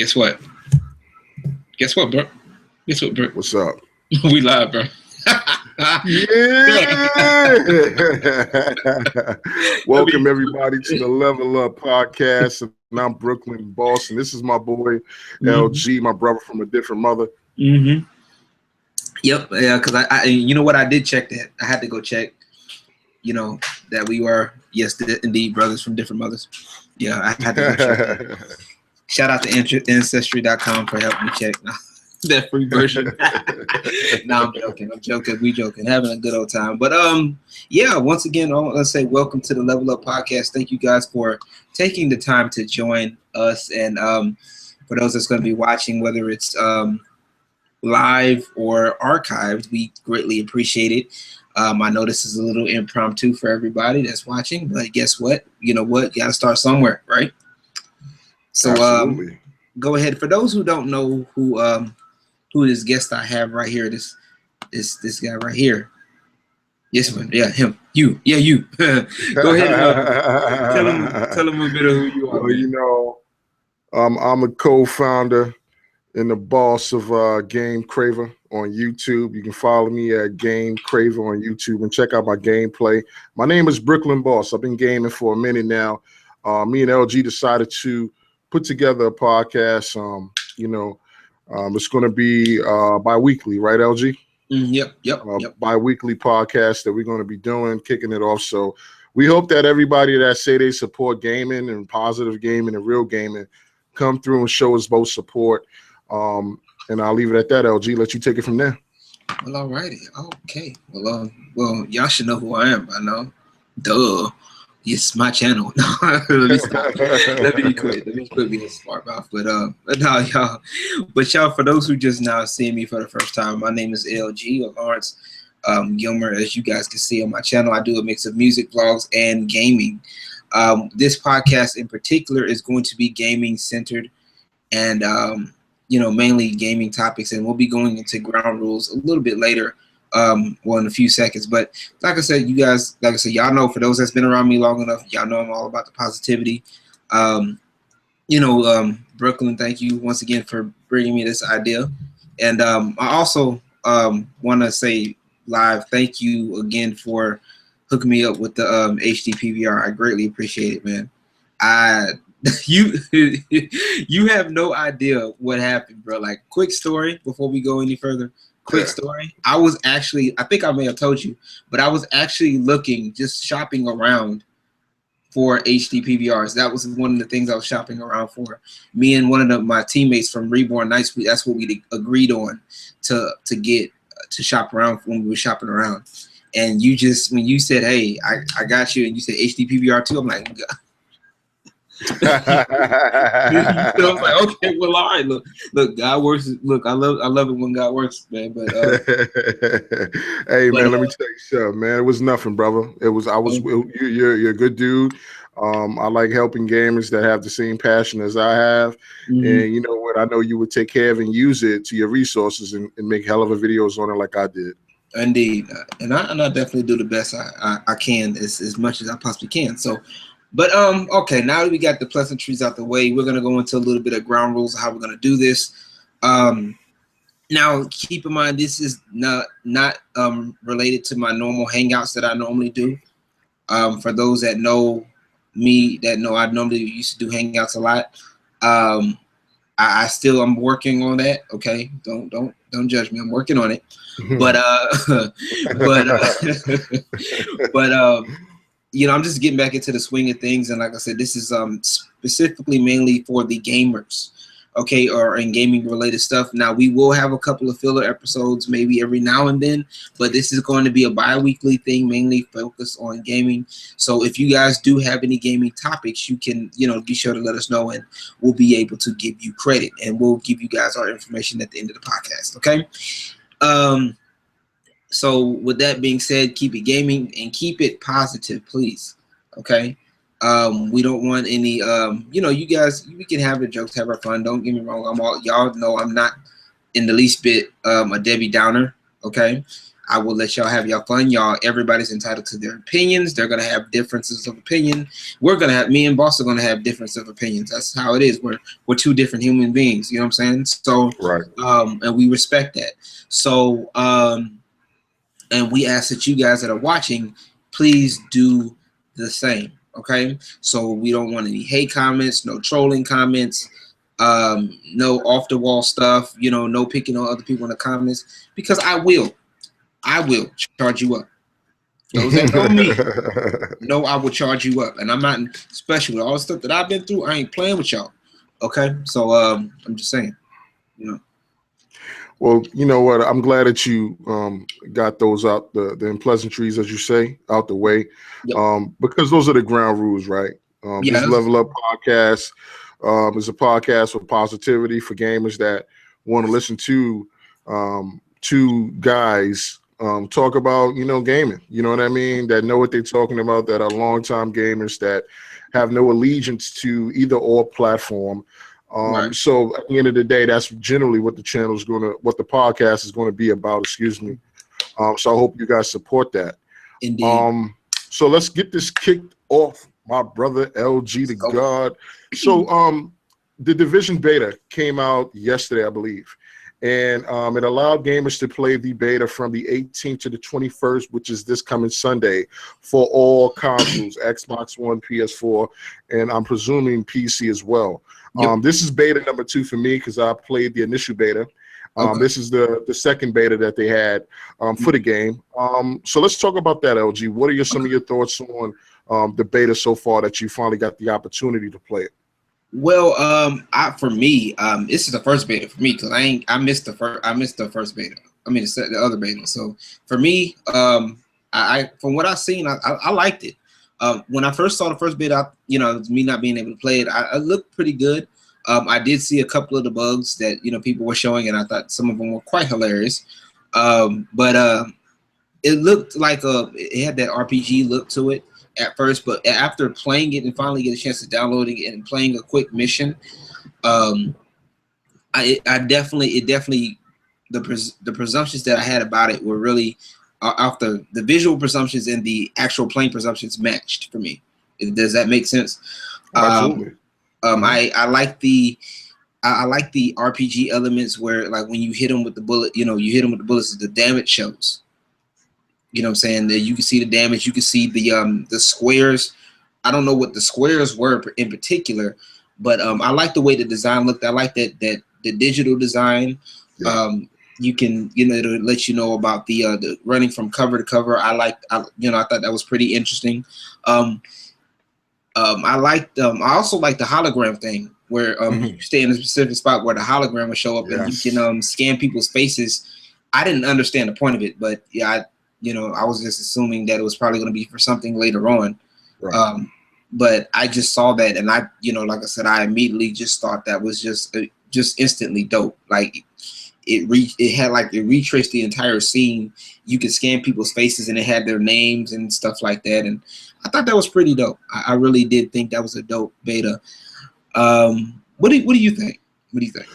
Guess what? Guess what, bro? Guess what, bro? What's up? We live, bro. Yeah. Welcome everybody to the Level Up Podcast. And I'm Brooklyn Bawse, and this is my boy LG, my brother from a different mother. Mm-hmm. Yep. Yeah, because I you know what, I did check that. I had to go check, you know, that we were, yes, indeed, brothers from different mothers. Yeah, I had to go check that. Shout out to Ancestry.com for helping me check that free version. No, I'm joking. We joking. Having a good old time. But yeah, once again, let's say welcome to the Level Up Podcast. Thank you guys for taking the time to join us. And for those that's going to be watching, whether it's live or archived, we greatly appreciate it. I know this is a little impromptu for everybody that's watching, but guess what? You know what? You got to start somewhere, right? So go ahead. For those who don't know who this guest I have right here, this guy right here. Yes, man. Yeah, him. You. Yeah, you. Go ahead and tell him a bit of who you are. Well, you know, I'm a co-founder and the boss of Game Craver on YouTube. You can follow me at Game Craver on YouTube and check out my gameplay. My name is Brooklyn Bawse. I've been gaming for a minute now. Me and LG decided to put together a podcast. It's going to be bi-weekly, right, LG? Yep. Bi-weekly podcast that we're going to be doing, kicking it off. So we hope that everybody that say they support gaming and positive gaming and real gaming come through and show us both support. And I'll leave it at that, LG. Let you take it from there. Well, all righty. Okay. Well, y'all should know who I am by now. Duh. It's my channel. Let me quit being a smart mouth. But no, y'all. But y'all, for those who just now seeing me for the first time, my name is LG or Lawrence Gilmer. As you guys can see on my channel, I do a mix of music, vlogs, and gaming. This podcast in particular is going to be gaming centered, and mainly gaming topics. And we'll be going into ground rules a little bit later. In a few seconds, but like I said, you guys, y'all know, for those that's been around me long enough, y'all know I'm all about the positivity. Brooklyn, thank you once again for bringing me this idea, and I also want to say live, thank you again for hooking me up with the HD PVR. I greatly appreciate it, man. You have no idea what happened, bro. Like, quick story before we go any further. Quick story. I think I may have told you, but I was actually just shopping around for HD PVRs. That was one of the things I was shopping around for. Me and one of my teammates from Reborn Nights, that's what we agreed on to get to shop around when we were shopping around. And when you said, hey, I got you, and you said HD PVR too, I'm like, I was like, okay, well, all right. Look, God works. Look, I love it when God works, man. But hey, man, let me tell you something, man. It was nothing, brother. You're a good dude. I like helping gamers that have the same passion as I have. And you know what? I know you would take care of and use it to your resources and make hell of a videos on it like I did. Indeed, and I definitely do the best I can as much as I possibly can. So. But okay, now that we got the pleasantries out the way, we're gonna go into a little bit of ground rules of how we're gonna do this. Now keep in mind, this is not related to my normal hangouts that I normally do. For those that know me, that know I normally used to do hangouts a lot. I'm working on that. Okay, don't judge me. I'm working on it. But I'm just getting back into the swing of things, and like I said, this is specifically mainly for the gamers, okay, or in gaming related stuff. Now we will have a couple of filler episodes maybe every now and then, but this is going to be a bi-weekly thing, mainly focused on gaming. So if you guys do have any gaming topics, you can be sure to let us know, and we'll be able to give you credit, and we'll give you guys our information at the end of the podcast, okay? So with that being said, keep it gaming and keep it positive, please. Okay. We don't want any, you guys, we can have the jokes, have our fun. Don't get me wrong. Y'all know I'm not in the least bit a Debbie Downer. Okay. I will let y'all have y'all fun. Everybody's entitled to their opinions. They're gonna have differences of opinion. Me and Bawse are gonna have differences of opinions. That's how it is. We're two different human beings. You know what I'm saying? So, right. And we respect that. So, and we ask that you guys that are watching, please do the same. Okay? So we don't want any hate comments, no trolling comments, no off the wall stuff. No picking on other people in the comments, because I will charge you up. Those that know me know I will charge you up, and I'm not, especially with all the stuff that I've been through. I ain't playing with y'all. Okay, so I'm just saying, Well, you know what? I'm glad that you got those out, the unpleasantries, as you say, out the way, Yep. because those are the ground rules, right? This Level Up podcast is a podcast for positivity for gamers that want to listen to two guys talk about, gaming. You know what I mean? That know what they're talking about, that are longtime gamers, that have no allegiance to either or platform. Right. So at the end of the day, that's generally what the podcast is going to be about. Excuse me. So I hope you guys support that. Indeed. So let's get this kicked off, my brother LG the God. So the Division beta came out yesterday, I believe, and it allowed gamers to play the beta from the 18th to the 21st, which is this coming Sunday, for all consoles, Xbox One, PS4, and I'm presuming PC as well. Yep. This is beta number 2 for me because I played the initial beta. This is the second beta that they had for the game. So let's talk about that, LG. What are some of your thoughts on the beta so far that you finally got the opportunity to play it? Well, for me, this is the first beta for me because I missed the first beta. I mean, the other beta. So for me, I from what I've seen, I liked it. When I first saw the first beta, me not being able to play it, I looked pretty good. I did see a couple of the bugs that people were showing, and I thought some of them were quite hilarious. But it looked like it had that RPG look to it at first, but after playing it and finally get a chance to download it and playing a quick mission, it definitely the presumptions that I had about it were really after the visual presumptions and the actual playing presumptions matched for me. Does that make sense? Absolutely. I like the RPG elements where, like, when you hit them with the bullet, you hit them with the bullets, the damage shows. You know what I'm saying? That you can see the damage, you can see the squares. I don't know what the squares were in particular, but I like the way the design looked. I like that the digital design. Yeah. You can it'll let you know about the running from cover to cover. I thought that was pretty interesting. I also like the hologram thing where you stay in a specific spot where the hologram will show up and you can scan people's faces. I didn't understand the point of it, but yeah, I was just assuming that it was probably going to be for something later on. Right. But I just saw that, and I, like I said, I immediately just thought that was just instantly dope. Like it retraced the entire scene. You could scan people's faces, and it had their names and stuff like that. And I thought that was pretty dope. I really did think that was a dope beta. What do you think? What do you think?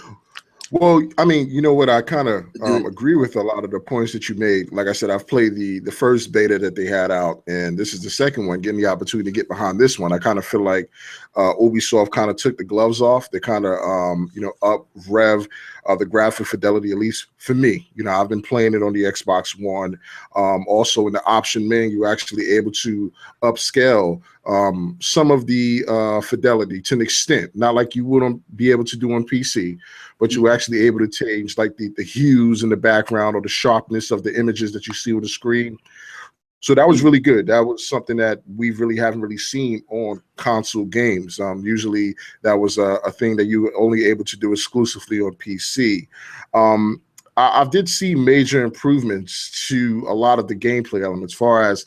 Well, I mean, you know what? I kind of agree with a lot of the points that you made. Like I said, I've played the first beta that they had out, and this is the second one. Getting the opportunity to get behind this one, I kind of feel like Ubisoft kind of took the gloves off. They kind of, up rev the graphic fidelity, at least for me. I've been playing it on the Xbox One. Also, in the option menu, you're actually able to upscale some of the fidelity to an extent, not like you wouldn't be able to do on PC, but you're actually able to change like the hues in the background or the sharpness of the images that you see on the screen. So that was really good. That was something that we really haven't really seen on console games. Usually that was a thing that you were only able to do exclusively on PC. I did see major improvements to a lot of the gameplay elements, as far as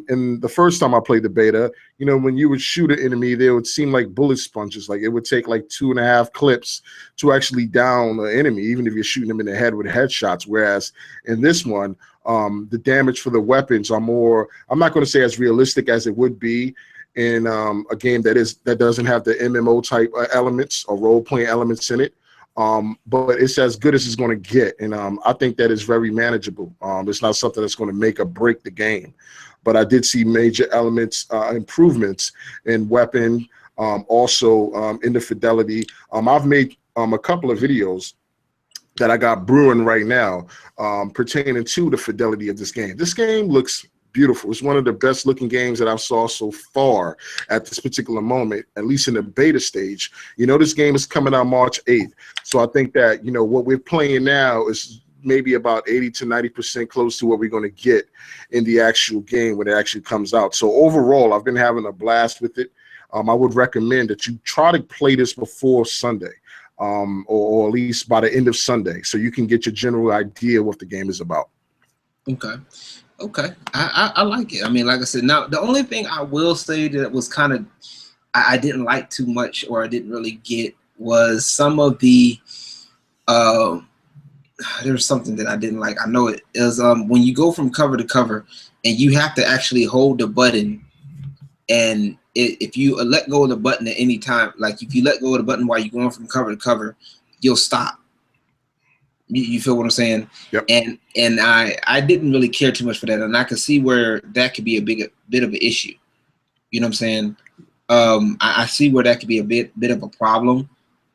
in the first time I played the beta, when you would shoot an enemy, they would seem like bullet sponges. Like it would take like 2.5 clips to actually down an enemy, even if you're shooting them in the head with headshots. Whereas in this one, the damage for the weapons are more, I'm not going to say as realistic as it would be in a game that doesn't have the MMO type elements or role playing elements in it. but it's as good as it's going to get. And I think that is very manageable. It's not something that's going to make or break the game. But I did see major elements, improvements in weapon, also in the fidelity. I've made a couple of videos that I got brewing right now pertaining to the fidelity of this game. This game looks beautiful. It's one of the best looking games that I've saw so far at this particular moment, at least in the beta stage. You know, this game is coming out March 8th. So I think that, you know, what we're playing now is maybe about 80 to 90% close to what we're going to get in the actual game when it actually comes out. So overall, I've been having a blast with it. I would recommend that you try to play this before Sunday. Or at least by the end of Sunday, so you can get your general idea what the game is about. Okay, I like it. I mean, like I said, now the only thing I will say that was kind of I didn't like too much, or I didn't really get, was some of the there's something that I didn't like. I know it is when you go from cover to cover and you have to actually hold the button, and if you let go of the button at any time, like if you let go of the button while you're going from cover to cover, you'll stop. You feel what I'm saying? Yep. And I didn't really care too much for that, and I could see where that could be a bit of an issue. You know what I'm saying? I see where that could be a bit of a problem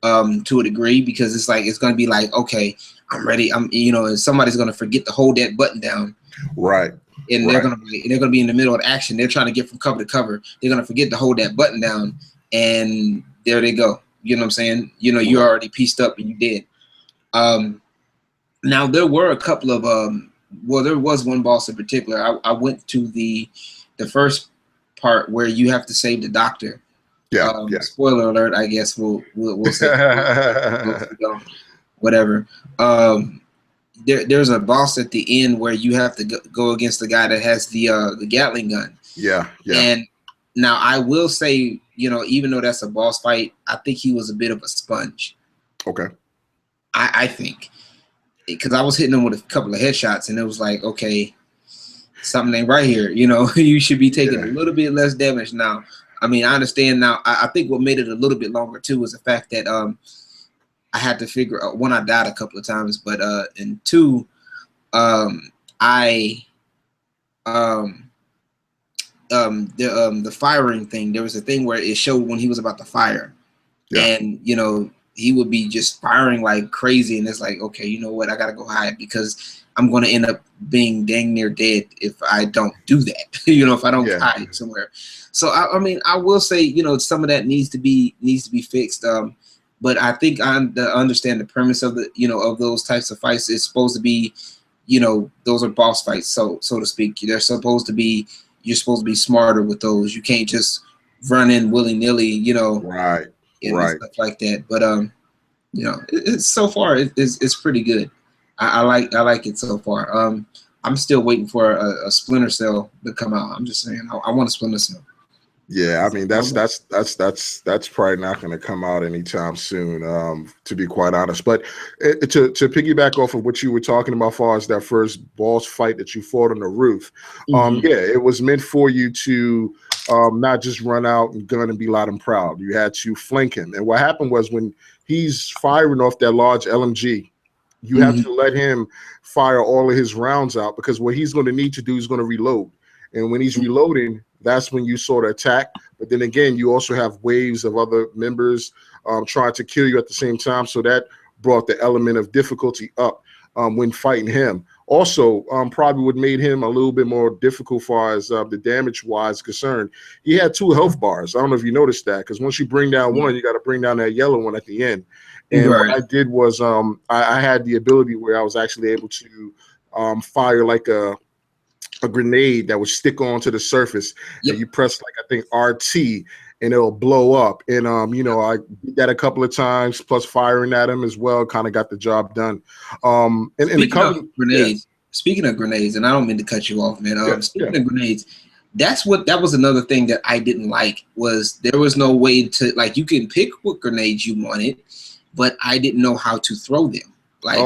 to a degree, because it's like it's gonna be like, okay, I'm ready. And somebody's gonna forget to hold that button down. Right. And they're gonna be in the middle of action. They're trying to get from cover to cover. They're gonna forget to hold that button down, and there they go. You know what I'm saying? You know, you're already pieced up and you did. Now there were a couple of well, there was one boss in particular. I went to the first part where you have to save the doctor. Yeah. Spoiler alert, I guess we'll say whatever. There's a boss at the end where you have to go against the guy that has the Gatling gun. Yeah. And now I will say, even though that's a boss fight, I think he was a bit of a sponge. Okay. I think, because I was hitting him with a couple of headshots, and it was like, okay, something ain't right here. You should be taking a little bit less damage now. I mean, I understand now. I think what made it a little bit longer too was the fact that I had to figure out, one, I died a couple of times, but and two, the firing thing. There was a thing where it showed when he was about to fire, and he would be just firing like crazy, and it's like, okay, you know what? I gotta go hide, because I'm gonna end up being dang near dead if I don't do that. If I don't hide somewhere. So I mean, I will say, some of that needs to be fixed. But I think I understand the premise of of those types of fights. It's supposed to be, those are boss fights, so to speak. You're supposed to be smarter with those. You can't just run in willy-nilly, Right. And stuff like that. But it's so far it's pretty good. I like it so far. I'm still waiting for a Splinter Cell to come out. I'm just saying, I want a Splinter Cell. Yeah, I mean that's probably not going to come out anytime soon, to be quite honest. But to piggyback off of what you were talking about, as far as that first boss fight that you fought on the roof, it was meant for you to not just run out and gun and be loud and proud. You had to flank him, and what happened was, when he's firing off that large LMG, you have to let him fire all of his rounds out, because what he's going to need to do is going to reload, and when he's reloading, that's when you sort of attack. But then again, you also have waves of other members trying to kill you at the same time. So that brought the element of difficulty up when fighting him. Also, probably would made him a little bit more difficult far as the damage-wise concerned. He had 2 health bars. I don't know if you noticed that, because once you bring down one, you got to bring down that yellow one at the end. And what I did was I had the ability where I was actually able to fire like a grenade that would stick onto the surface, and you press, like, I think RT, and it'll blow up. And I did that a couple of times, plus firing at him as well, kind of got the job done. Speaking of grenades, and I don't mean to cut you off, man. Speaking of grenades, that was another thing that I didn't like, was there was no way to, like, you can pick what grenades you wanted, but I didn't know how to throw them. Like,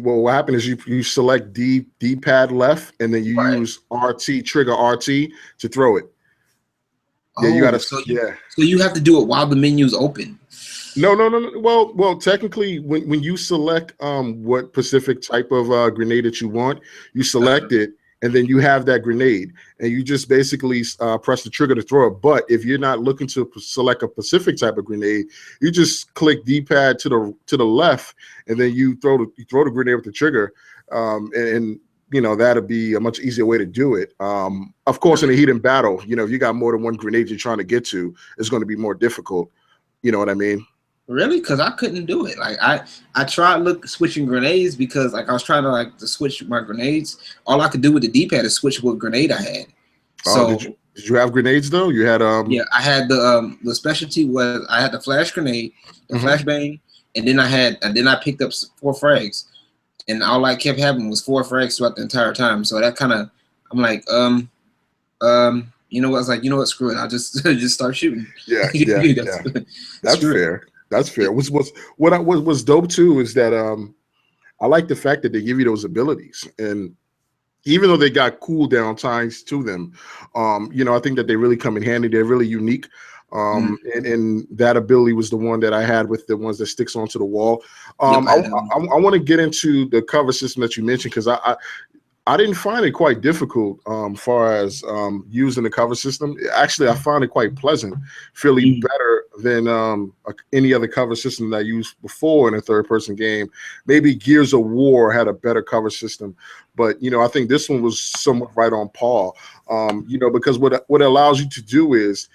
well, what happened is you select D-pad left, and then you use trigger RT to throw it. Yeah, you gotta. So you have to do it while the menu's open. No. Well, technically, when you select what specific type of grenade that you want, you select it, and then you have that grenade, and you just basically press the trigger to throw it. But if you're not looking to select a specific type of grenade, you just click D-pad to the left, and then you throw the grenade with the trigger, and you know that'll be a much easier way to do it. Of course, in a heated battle, you know, if you got more than one grenade you're trying to get to, it's going to be more difficult. You know what I mean? Really? Because I couldn't do it. Like I tried switching grenades because like I was trying to switch my grenades. All I could do with the D-pad is switch what grenade I had. So did you have grenades though? You had yeah, I had the specialty was I had the flash grenade, the flashbang, and then I picked up 4 frags, and all I kept having was 4 frags throughout the entire time. So that kind of I'm like you know what? I was like, you know what? Screw it. I'll just start shooting. Yeah. That's fair. That's fair. What's dope too is that I like the fact that they give you those abilities, and even though they got cooldown times to them, you know, I think that they really come in handy. They're really unique. And that ability was the one that I had with the ones that sticks onto the wall. I want to get into the cover system that you mentioned because I didn't find it quite difficult far as using the cover system. Actually, I found it quite pleasant, fairly better than any other cover system that I used before in a third-person game. Maybe Gears of War had a better cover system, but you know, I think this one was somewhat right on par. You know, because what it allows you to do is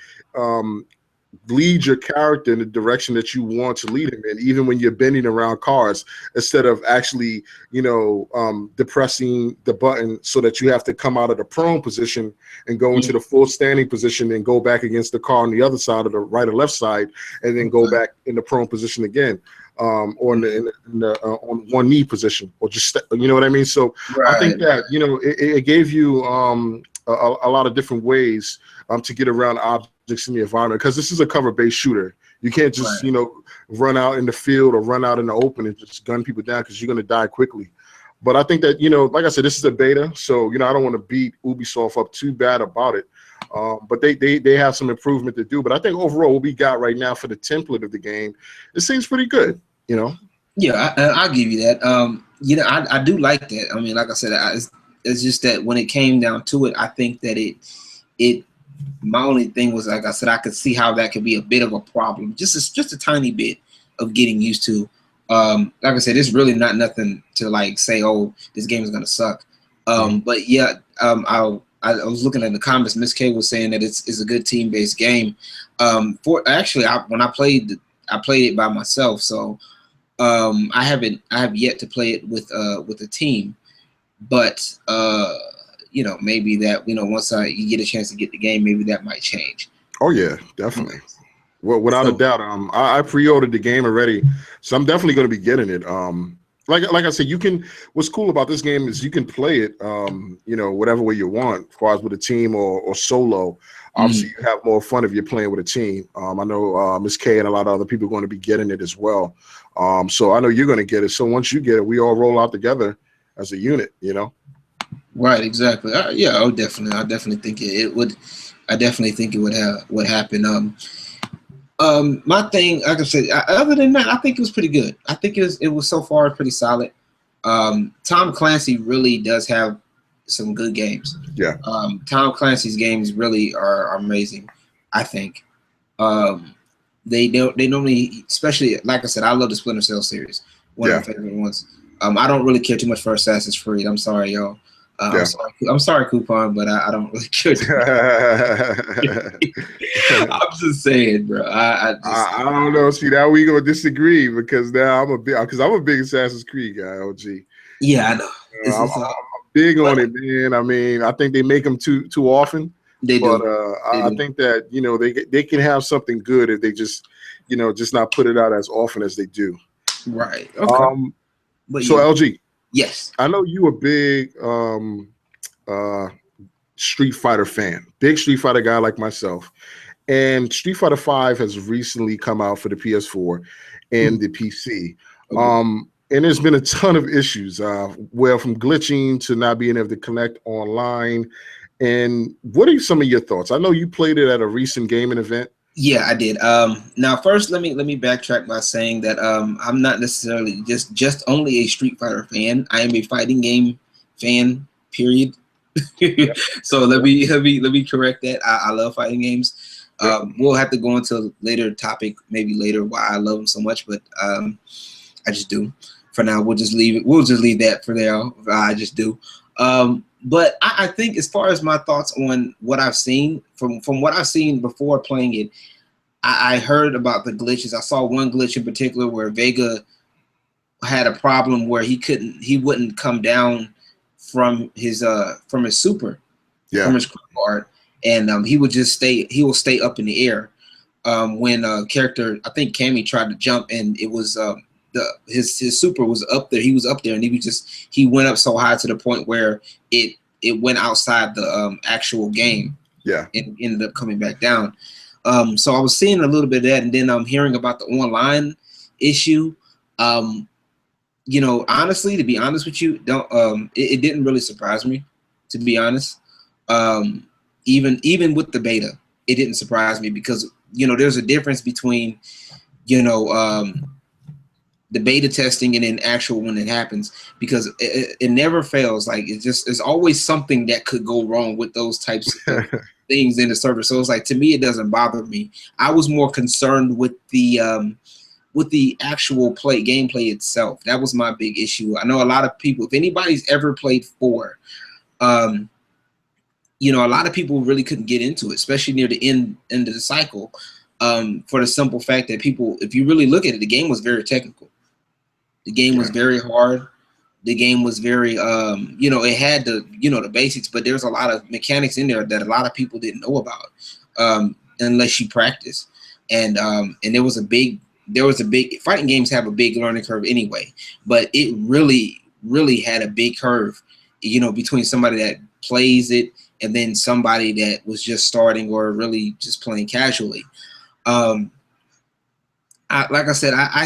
lead your character in the direction that you want to lead him in, even when you're bending around cars, instead of actually, you know, depressing the button so that you have to come out of the prone position and go into the full standing position and go back against the car on the other side of the right or left side, and then go back in the prone position again, or in the on one knee position, or just, you know what I mean? So I think that, you know, it gave you a lot of different ways to get around objects in the environment, because this is a cover-based shooter. You can't just you know, run out in the field or run out in the open and just gun people down, because you're going to die quickly. But I think that, you know, like I said, this is a beta, so, you know, I don't want to beat Ubisoft up too bad about it. But they have some improvement to do. But I think overall what we got right now for the template of the game, it seems pretty good, you know? Yeah, I'll give you that. You know, I do like that. I mean, like I said, it's just that when it came down to it, I think that it my only thing was, like I said, I could see how that could be a bit of a problem, just a tiny bit of getting used to. Like I said, it's really not nothing to like say, oh, this game is gonna suck. But yeah, I was looking at the comments. Miss K was saying that it's a good team-based game. When I played it by myself, so I have yet to play it with a team, but you know, maybe that, you know, once you get a chance to get the game, maybe that might change. Oh yeah, definitely. Well, without a doubt. I pre-ordered the game already, so I'm definitely going to be getting it. Like I said, you can. What's cool about this game is you can play it, you know, whatever way you want, as far as with a team or solo. Obviously, you have more fun if you're playing with a team. I know Miss K and a lot of other people are going to be getting it as well. So I know you're going to get it. So once you get it, we all roll out together as a unit, you know. Right, exactly. Yeah, I definitely think it would. I definitely think it would happen. My thing, like I said, other than that, I think it was pretty good. I think it was so far pretty solid. Tom Clancy really does have some good games. Yeah. Tom Clancy's games really are amazing, I think. They normally, especially, like I said, I love the Splinter Cell series. One of my favorite ones. I don't really care too much for Assassin's Creed. I'm sorry, y'all. I'm sorry, Coupon, but I don't really care. I'm just saying, bro. I don't know. See, now we gonna disagree, because now I'm a big Assassin's Creed guy. OG. Yeah, I know. I'm big on it, man. I mean, I think they make them too often. They do. But I think that, you know, they can have something good if they just, you know, just not put it out as often as they do. Right. Okay. But so LG. Yes. I know you a big Street Fighter fan, big Street Fighter guy like myself. And Street Fighter V has recently come out for the PS4 and the PC. Okay. And there's been a ton of issues, well, from glitching to not being able to connect online. And what are some of your thoughts? I know you played it at a recent gaming event. Yeah, I did. Now first, let me backtrack by saying that I'm not necessarily just only a Street Fighter fan. I am a fighting game fan. Period. Yeah. So let me correct that. I love fighting games. Yeah. We'll have to go into a later topic, maybe later, why I love them so much, but I just do. For now, we'll just leave it. We'll just leave that for now. I just do. But I think as far as my thoughts on what I've seen, from what I've seen before playing it, I heard about the glitches. I saw one glitch in particular where Vega had a problem where he wouldn't come down from his super, Yeah. from his art, and he will stay up in the air. When character, I think Cammy tried to jump, and it was his super was up there. He was up there, and he went up so high to the point where it went outside the actual game. Yeah. And ended up coming back down. So I was seeing a little bit of that, and then I'm hearing about the online issue. Honestly, to be honest with you, it didn't really surprise me, to be honest. Even with the beta, it didn't surprise me because there's a difference between the beta testing and then actual when it happens, because it never fails. Like there's always something that could go wrong with those types of things in the server. So it's like, to me, it doesn't bother me. I was more concerned with the actual gameplay itself. That was my big issue. I know a lot of people, if anybody's ever played 4, a lot of people really couldn't get into it, especially near the end of the cycle, for the simple fact that people, if you really look at it, the game was very technical. The game was very hard. The game was very, it had the basics, but there's a lot of mechanics in there that a lot of people didn't know about, unless you practice. And there was a big fighting games have a big learning curve anyway, but it really, really had a big curve, between somebody that plays it and then somebody that was just starting or really just playing casually. I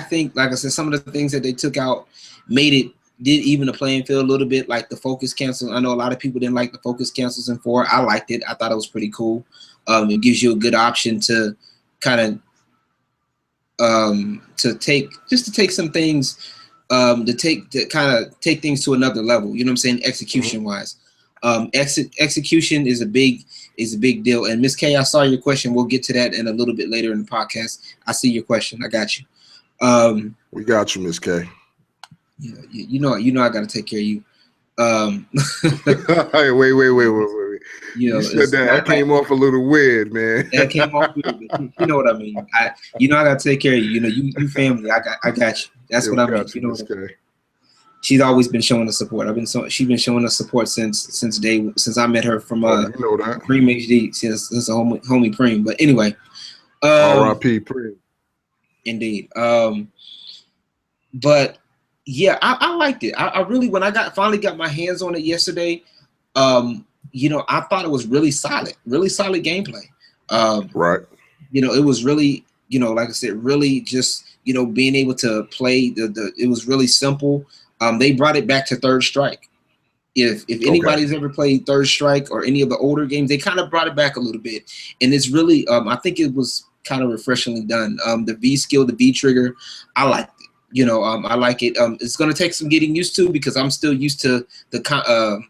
think, like I said, some of the things that they took out did even the playing field a little bit, like the focus cancel. I know a lot of people didn't like the focus cancels in 4. I liked it. I thought it was pretty cool. It gives you a good option to kind of to take some things, to kind of take things to another level. You know what I'm saying? Execution wise, execution is a big deal. And Miss K, I saw your question. We'll get to that in a little bit later in the podcast. I see your question. I got you. We got you, Miss K. Yeah, you know I got to take care of you. Hey, wait. You said that came off a little weird, man. That came off weird, but you know what I mean. I got to take care of you. You family. I got you. That's what I mean. You know what I mean? She's always been showing us support. She's been showing us support since I met her from Preem HD, since a homie Preem. But anyway, R.I.P. Preem. Indeed. But yeah, I liked it. I really, when I finally got my hands on it yesterday, I thought it was really solid gameplay. Right. It was really, like I said, really just, being able to play it was really simple. They brought it back to Third Strike. If anybody's ever played Third Strike or any of the older games, they kind of brought it back a little bit. And it's really, I think it was kind of refreshingly done. The V skill, the V trigger, I liked it. I like it. It's going to take some getting used to, because I'm still used to the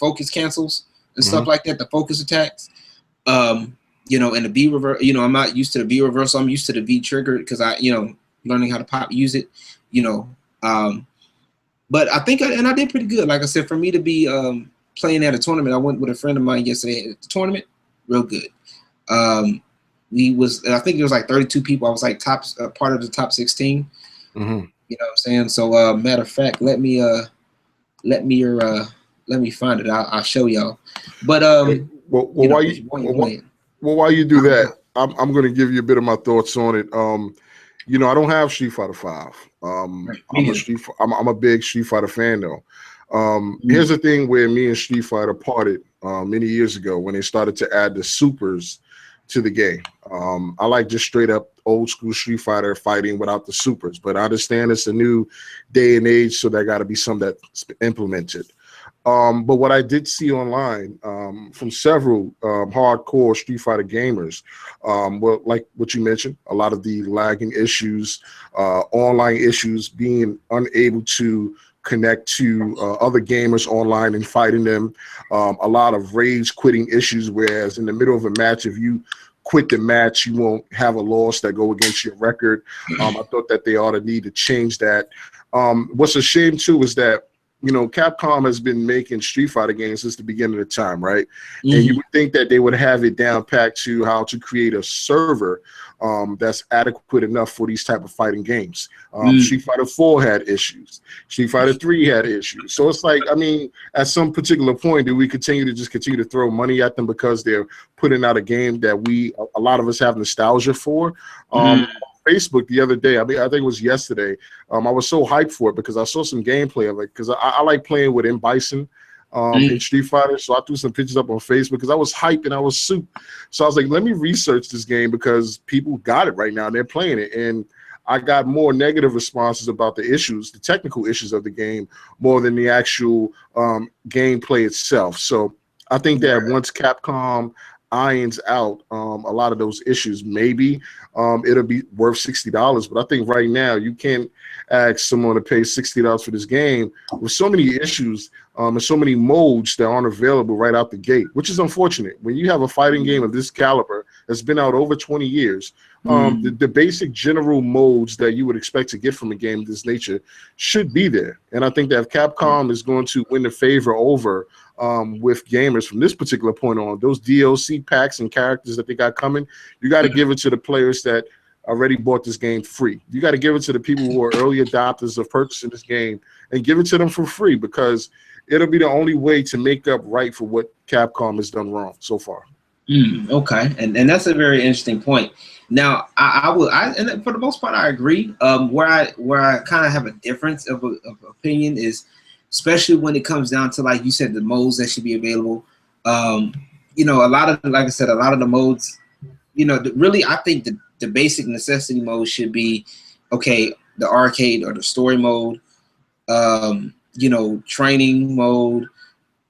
focus cancels and stuff like that, the focus attacks. And the V reverse, I'm not used to the V reversal. I'm used to the V trigger because learning how to use it, but I think I did pretty good. Like I said, for me to be playing at a tournament, I went with a friend of mine yesterday at the tournament. Real good. I think there was like 32 people. I was like part of the top 16. You know what I'm saying? So matter of fact, let me find it. I'll show y'all. But while you do that, I'm going to give you a bit of my thoughts on it. I don't have Street Fighter 5. I'm a big Street Fighter fan though. Here's the thing where me and Street Fighter parted many years ago, when they started to add the supers to the game. I like just straight up old school Street Fighter fighting without the supers, but I understand it's a new day and age, so there got to be some that's implemented. But what I did see online from several hardcore Street Fighter gamers, well, like what you mentioned, a lot of the lagging issues, online issues, being unable to connect to other gamers online and fighting them, a lot of rage quitting issues, whereas in the middle of a match, if you quit the match, you won't have a loss that go against your record. I thought that they ought to need to change that. What's a shame too is that, you know, Capcom has been making Street Fighter games since the beginning of time, right? And you would think that they would have it down packed to how to create a server that's adequate enough for these type of fighting games. Street Fighter 4 had issues. Street Fighter 3 had issues. So it's like, I mean, at some particular point, do we continue to throw money at them because they're putting out a game that a lot of us have nostalgia for? Facebook the other day, I mean, I think it was yesterday, I was so hyped for it because I saw some gameplay of it, because I like playing with M. Bison in Street Fighter, so I threw some pictures up on Facebook because I was hyped and I was soup. So I was like, let me research this game because people got it right now and they're playing it, and I got more negative responses about the issues, the technical issues of the game, more than the actual gameplay itself. So I think that once Capcom irons out a lot of those issues, maybe it'll be worth $60. But I think right now you can't ask someone to pay $60 for this game with so many issues and so many modes that aren't available right out the gate, which is unfortunate. When you have a fighting game of this caliber that's been out over 20 years, the basic general modes that you would expect to get from a game of this nature should be there. And I think that if Capcom is going to win the favor over with gamers from this particular point on, those DLC packs and characters that they got coming, you got to give it to the players that already bought this game free. You got to give it to the people who are early adopters of purchasing this game and give it to them for free, because it'll be the only way to make up right for what Capcom has done wrong so far. Okay, and that's a very interesting point. Now, and for the most part, I agree. Where I kind of have a difference of opinion is, especially when it comes down to, like you said, the modes that should be available. You know, a lot of, like I said, a lot of the modes, you know, really, I think the basic necessity mode should be, okay, the arcade or the story mode, you know, training mode.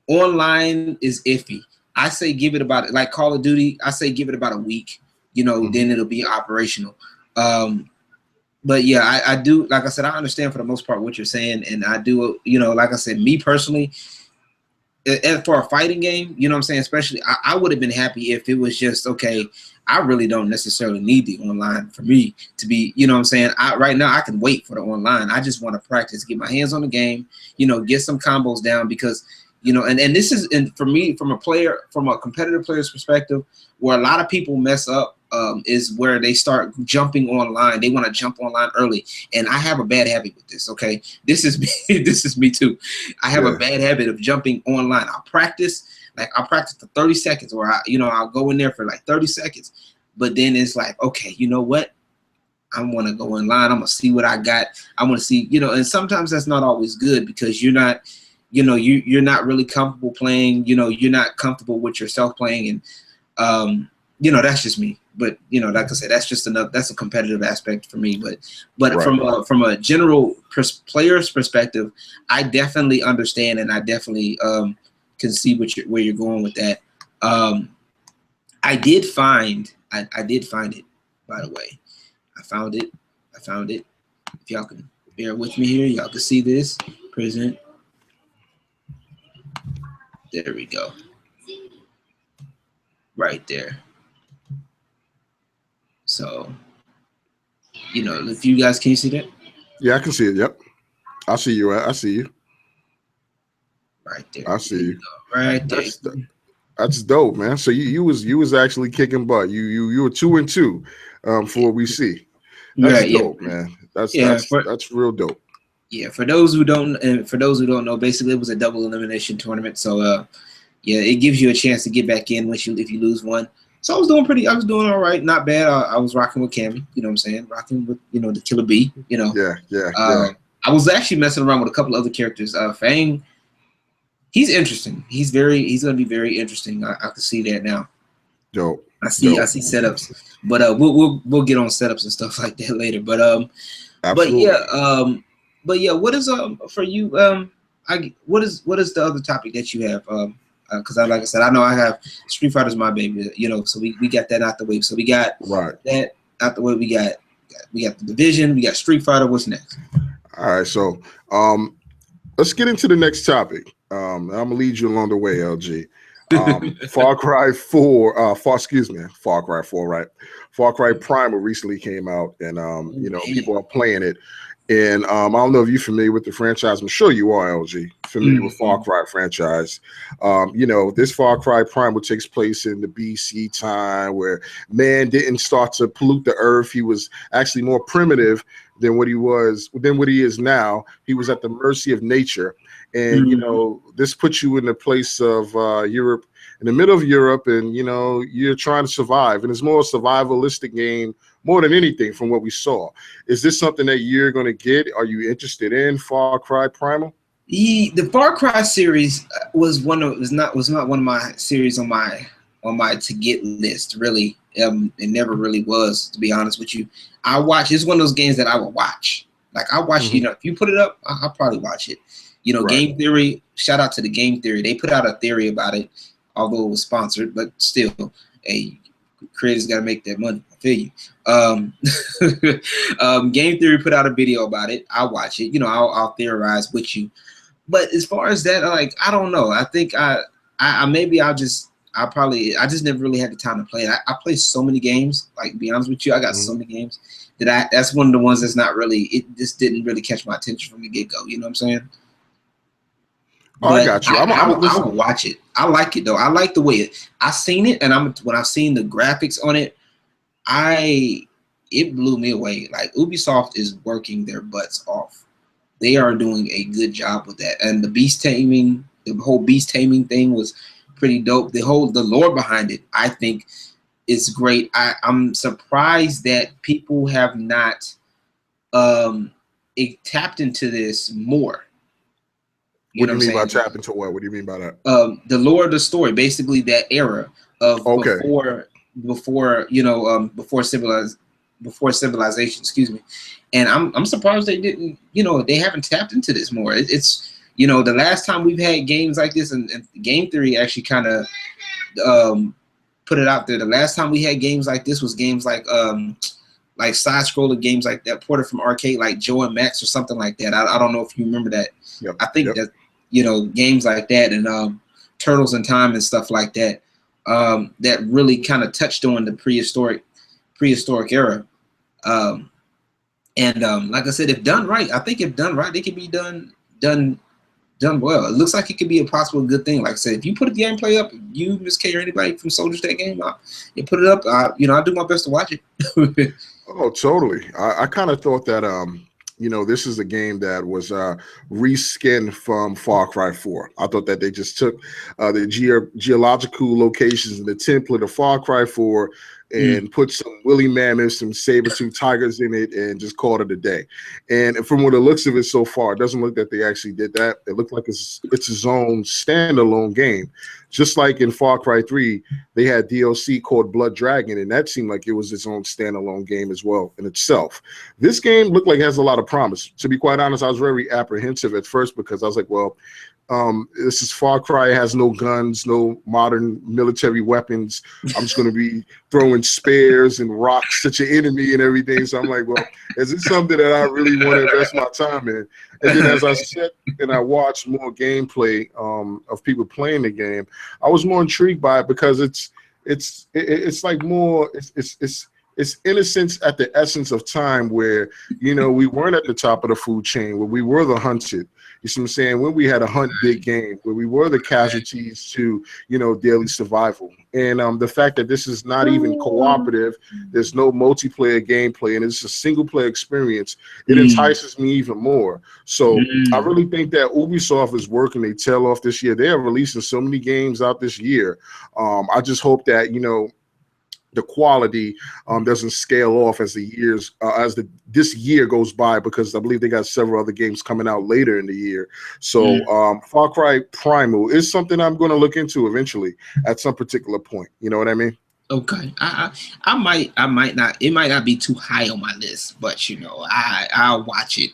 Online is iffy. I say give it about, like Call of Duty, I say give it about a week, you know, then it'll be operational. But yeah, I do, like I said, I understand for the most part what you're saying, and I do, you know, like I said, me personally, for a fighting game, you know what I'm saying, especially, I would have been happy if it was just, okay, I really don't necessarily need the online for me to be, you know what I'm saying, right now I can wait for the online. I just want to practice, get my hands on the game, you know, get some combos down, because, you know, and this is, and for me, from a competitive player's perspective, where a lot of people mess up is where they start jumping online. They want to jump online early, and I have a bad habit with this. Okay, this is me. This is me too. I have a bad habit of jumping online. I'll practice for 30 seconds, or I'll go in there for like 30 seconds, but then it's like, okay, you know what? I want to go online. I'm gonna see what I got. I want to see, you know, and sometimes that's not always good, because you're not, you know, you're not really comfortable playing, you know, you're not comfortable with yourself playing, and you know, that's just me. But, you know, like I said, that's just that's a competitive aspect for me. But right. from a general player's perspective, I definitely understand, and I definitely can see where you're going with that. I did find it, by the way. I found it. If y'all can bear with me here, y'all can see this. Present. There we go. Right there. So, you know, if you guys, can you see that? Yeah, I can see it. Yep. I see you. I see you. Right there. I see you. Right there. That's dope, man. So you was actually kicking butt. You were 2-2 for what we see. That's dope, man. That's real dope. Yeah, for those who don't know, basically it was a double elimination tournament. So yeah, it gives you a chance to get back in if you lose one. So I was doing all right, not bad. I was rocking with Cammy, you know what I'm saying? Rocking with, you know, the Killer Bee, you know. Yeah. I was actually messing around with a couple other characters. Fang, he's interesting. He's gonna be very interesting. I can see that now. Dope. I see setups. But we'll get on setups and stuff like that later. But absolutely. But yeah, what is for you? what is the other topic that you have? Because like I said, I know I have Street Fighter's my baby. So we got that out the way. So we got that out the way. We got the Division. We got Street Fighter. What's next? All right, so let's get into the next topic. I'm gonna lead you along the way, LG. Far Cry 4, Far Cry 4, right? Far Cry Primal recently came out, and people are playing it. And I don't know if you're familiar with the franchise. I'm sure you are, LG. Familiar with Far Cry franchise. This Far Cry Primal takes place in the BC time where man didn't start to pollute the earth. He was actually more primitive than what he is now. He was at the mercy of nature. And, this puts you in the place of Europe, in the middle of Europe, and, you're trying to survive. And it's more a survivalistic game more than anything from what we saw. Is this something that you're going to get? Are you interested in Far Cry Primal? The Far Cry series was not one of my series on my to get list, really. It never really was, to be honest with you. It's one of those games that I would watch. Like I watch, if you put it up, I'll probably watch it. Game Theory, shout out to the Game Theory. They put out a theory about it, although it was sponsored, but still, hey, creators got to make that money. I feel you. Game Theory put out a video about it. I'll watch it. I'll theorize with you. But as far as that, I don't know. I think I just never really had the time to play it. I play so many games. Like, to be honest with you, I got so many games that that's one of the ones that's not really. It just didn't really catch my attention from the get go. You know what I'm saying? Oh, I got you. I would watch it. I like it though. I like the way I seen it, and when I've seen the graphics on it, it blew me away. Like, Ubisoft is working their butts off. They are doing a good job with that, and the whole beast taming thing was pretty dope. The lore behind it, I think, is great. I'm surprised that people have not tapped into this more. What do you mean by tap into what? What do you mean by that? The lore of the story, basically that era of before civilization. Excuse me. And I'm surprised they didn't. They haven't tapped into this more. It's the last time we've had games like this, and Game Theory actually kind of put it out there. The last time we had games like this was games like side-scroller games like that, ported from arcade, like Joe and Max or something like that. I don't know if you remember that. Yep. I think that games like that and Turtles in Time and stuff like that that really kind of touched on the prehistoric era. Like I said, if done right, I think it can be done well. It looks like it could be a possible good thing. Like I said, if you put a gameplay up, you, Miss K, or anybody from Soldiers that game up, you put it up. I do my best to watch it. Oh, totally. I kind of thought that this is a game that was reskinned from Far Cry 4. I thought that they just took the geological locations and the template of Far Cry 4 and put some woolly mammoths, some saber-tooth tigers in it, and just called it a day. And from what it looks of it so far, it doesn't look that they actually did that. It looked like it's its own standalone game. Just like in Far Cry 3, they had DLC called Blood Dragon, and that seemed like it was its own standalone game as well in itself. This game looked like it has a lot of promise. To be quite honest, I was very apprehensive at first because I was like, well, this is Far Cry. It has no guns, no modern military weapons. I'm just going to be throwing spears and rocks at your enemy and everything. So I'm like, well, is this something that I really want to invest my time in? And then as I sat and I watched more gameplay of people playing the game, I was more intrigued by it because it's like more it's innocence at the essence of time where, we weren't at the top of the food chain, where we were the hunted. You see what I'm saying? When we had a hunt big game, where we were the casualties to, daily survival. And the fact that this is not even cooperative, there's no multiplayer gameplay, and it's a single player experience, it entices me even more. So I really think that Ubisoft is working their tail off this year. They are releasing so many games out this year. I just hope that, the quality doesn't scale off as this year goes by, because I believe they got several other games coming out later in the year. So Far Cry Primal is something I'm going to look into eventually at some particular point. You know what I mean? Okay, I might not. It might not be too high on my list, but I'll watch it.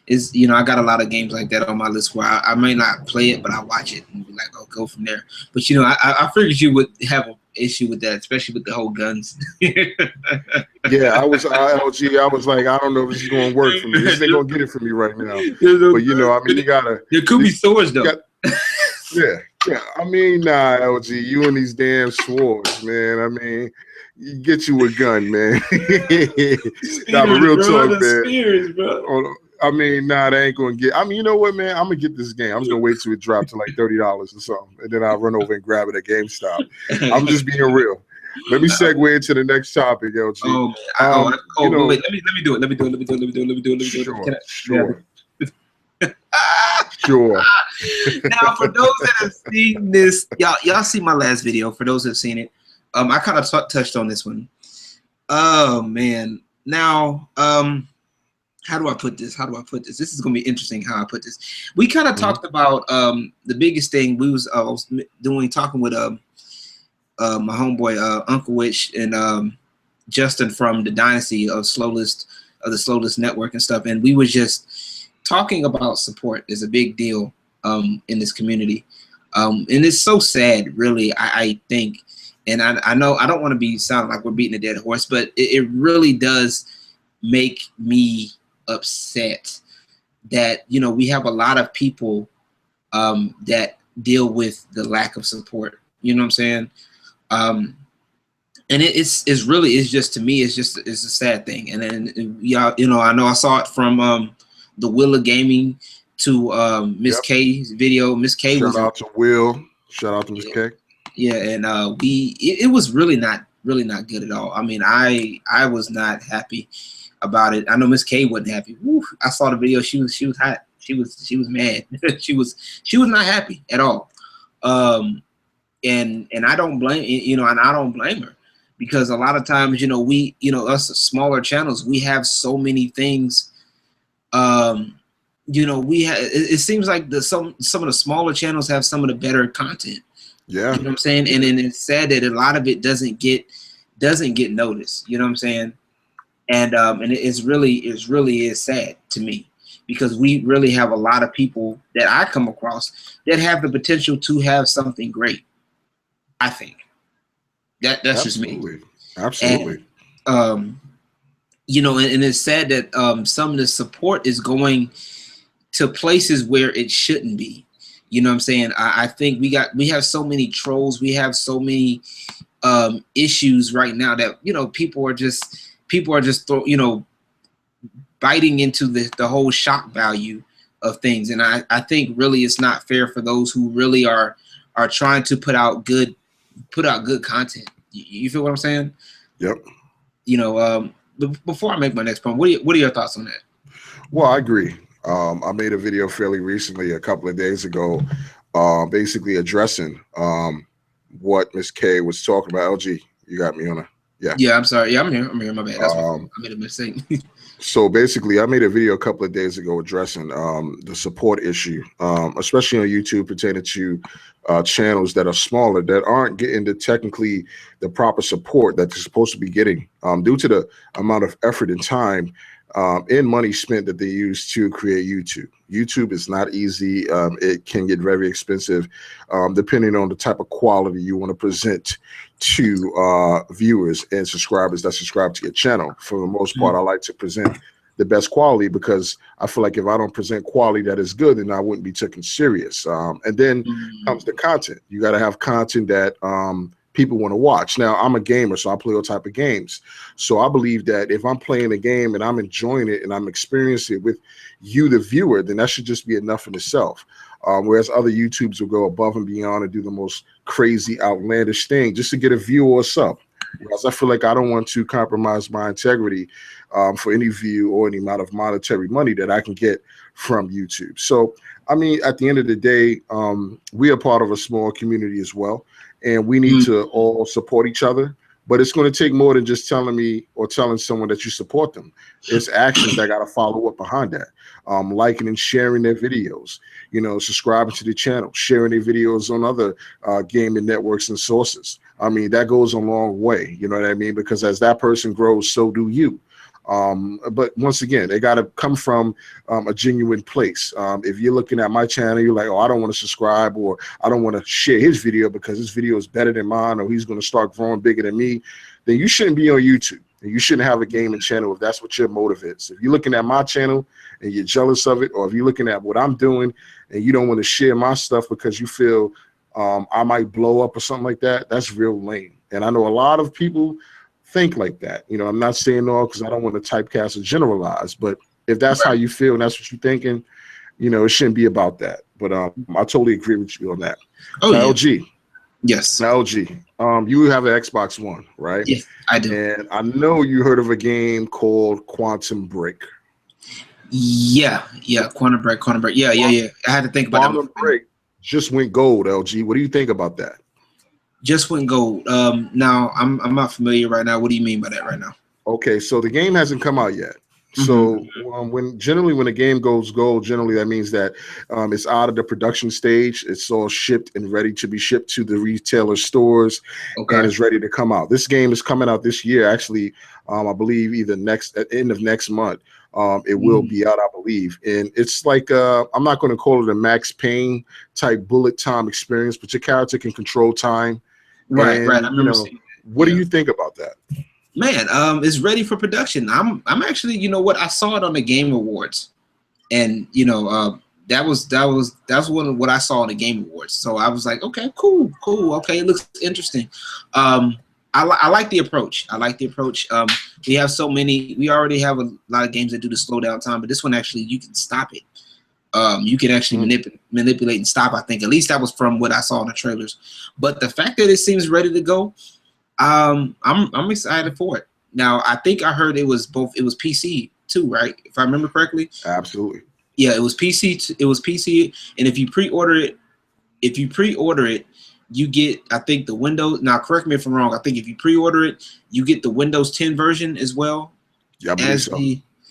Is I got a lot of games like that on my list where I may not play it, but I watch it and be like, oh, go from there. But I figured you would have an issue with that, especially with the whole guns. Yeah, I was LG. I was like, I don't know if this is going to work for me. This ain't going to get it for me right now. But I mean, you gotta. There could be swords though. Yeah. I mean, nah, LG, you and these damn swords, man. I mean, you get you a gun, man. Nah, but real talk, man. Spears, bro. I mean, nah, they ain't gonna get. I mean, you know what, man? I'm gonna get this game. I'm just gonna wait till it drops to like $30 or something, and then I'll run over and grab it at GameStop. I'm just being real. Let me segue into the next topic, LG. Wait, let me do it. Sure. Sure. Now, for those that have seen this, y'all see my last video. For those that have seen it, I kind of touched on this one. Oh man. Now, how do I put this? This is gonna be interesting. How I put this. We kind of talked about the biggest thing. I was talking with my homeboy Uncle Witch and Justin from the Dynasty of the Slowlist Network and stuff, and we was just talking about support is a big deal in this community, and it's so sad, really. I think, and I know I don't want to sound like we're beating a dead horse, but it really does make me upset that we have a lot of people that deal with the lack of support. You know what I'm saying? And it's just, to me, it's a sad thing. And then y'all, I know I saw it from the Will of Gaming to Miss K's video. Miss K Shout out to Will. Shout out to Miss K. Yeah, and it was really not good at all. I mean, I was not happy about it. I know Miss K wasn't happy. Woo, I saw the video. She was hot. She was mad. she was not happy at all. And I don't blame and I don't blame her, because a lot of times we us smaller channels, we have so many things. It seems like some of the smaller channels have some of the better content. Yeah, you know what I'm saying. And then it's sad that a lot of it doesn't get noticed. You know what I'm saying. And it really is sad to me, because we really have a lot of people that I come across that have the potential to have something great. I think that's Absolutely. just me. Absolutely. And, and it's sad that some of the support is going to places where it shouldn't be. You know what I'm saying? I think we have so many trolls, we have so many issues right now that people are just biting into the whole shock value of things. And I think really it's not fair for those who really are trying to put out good content. You feel what I'm saying? Yep. Before I make my next point, what are your thoughts on that? Well, I agree. I made a video fairly recently, a couple of days ago, basically addressing what Miss K was talking about. LG, you got me on a Yeah, I'm sorry. Yeah, I'm here. My bad. That's I made a mistake. So basically, I made a video a couple of days ago addressing the support issue, especially on YouTube, pertaining to channels that are smaller, that aren't getting technically the proper support that they're supposed to be getting, due to the amount of effort and time and money spent that they use to create YouTube. YouTube is not easy. It can get very expensive, depending on the type of quality you want to present to viewers and subscribers that subscribe to your channel. For the most part, I like to present the best quality, because I feel like if I don't present quality that is good, then I wouldn't be taken serious. And then comes the content. You got to have content that people want to watch. Now, I'm a gamer, so I play all type of games. So I believe that if I'm playing a game and I'm enjoying it and I'm experiencing it with you, the viewer, then that should just be enough in itself. Whereas other YouTubers will go above and beyond and do the most crazy, outlandish thing just to get a view or a sub. Whereas I feel like I don't want to compromise my integrity for any view or any amount of monetary money that I can get from YouTube. So, I mean, at the end of the day, we are part of a small community as well, and we need to all support each other. But it's going to take more than just telling me or telling someone that you support them. It's actions that got to follow up behind that. Liking and sharing their videos, subscribing to the channel, sharing their videos on other gaming networks and sources. I mean, that goes a long way. You know what I mean? Because as that person grows, so do you. But once again, they got to come from a genuine place. If you're looking at my channel, you're like, oh, I don't want to subscribe, or I don't want to share his video because his video is better than mine, or he's going to start growing bigger than me, then you shouldn't be on YouTube. And you shouldn't have a gaming channel if that's what your motive is. If you're looking at my channel and you're jealous of it, or if you're looking at what I'm doing and you don't want to share my stuff because you feel I might blow up or something like that, that's real lame. And I know a lot of people think like that. You know, I'm not saying all because I don't want to typecast or generalize, but if that's how you feel and that's what you're thinking, you know, it shouldn't be about that. But I totally agree with you on that. Oh, now, yeah. LG. Yes. Now, LG, you have an Xbox One, right? Yes, I do. And I know you heard of a game called Quantum Break. Yeah, Quantum Break. Yeah. I had to think about that. Quantum Break just went gold, LG. What do you think about that? Just went gold. Now I'm not familiar right now. What do you mean by that right now? Okay, so the game hasn't come out yet. So when a game goes gold, generally that means that it's out of the production stage. It's all shipped and ready to be shipped to the retailer stores, and it's ready to come out. This game is coming out this year. Actually, I believe either at the end of next month. It will be out, I believe. And it's like I'm not going to call it a Max Payne type bullet time experience, but your character can control time. Right. I remember what do you think about that? Man, it's ready for production. I'm actually, you know what, I saw it on the Game Awards, and you know, that's one of what I saw on the Game Awards. So I was like, okay, cool. Okay, it looks interesting. I like the approach. We have so many. We already have a lot of games that do the slow down time, but this one actually you can stop it. You can actually manipulate and stop. I think at least that was from what I saw in the trailers. But the fact that it seems ready to go. I'm excited for it. Now, I think I heard it was PC too, right? If I remember correctly. Absolutely. Yeah, it was PC. It was PC, and if you pre-order it, you get, I think, the Windows. Now, correct me if I'm wrong. I think if you pre-order it, you get the Windows 10 version as well. Yeah, I believe so.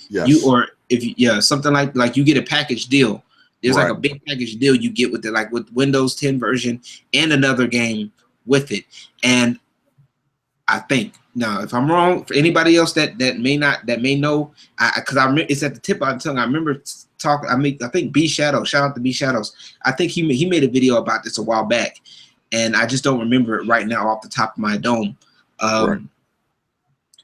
Yes. Something like you get a package deal. There's like a big package deal you get with it, like with Windows 10 version and another game with it. And I think, now if I'm wrong, for anybody else that may know, because I remember it's at the tip of my tongue. I remember talking. I think B Shadow. Shout out to B Shadows. I think he made a video about this a while back, and I just don't remember it right now off the top of my dome. And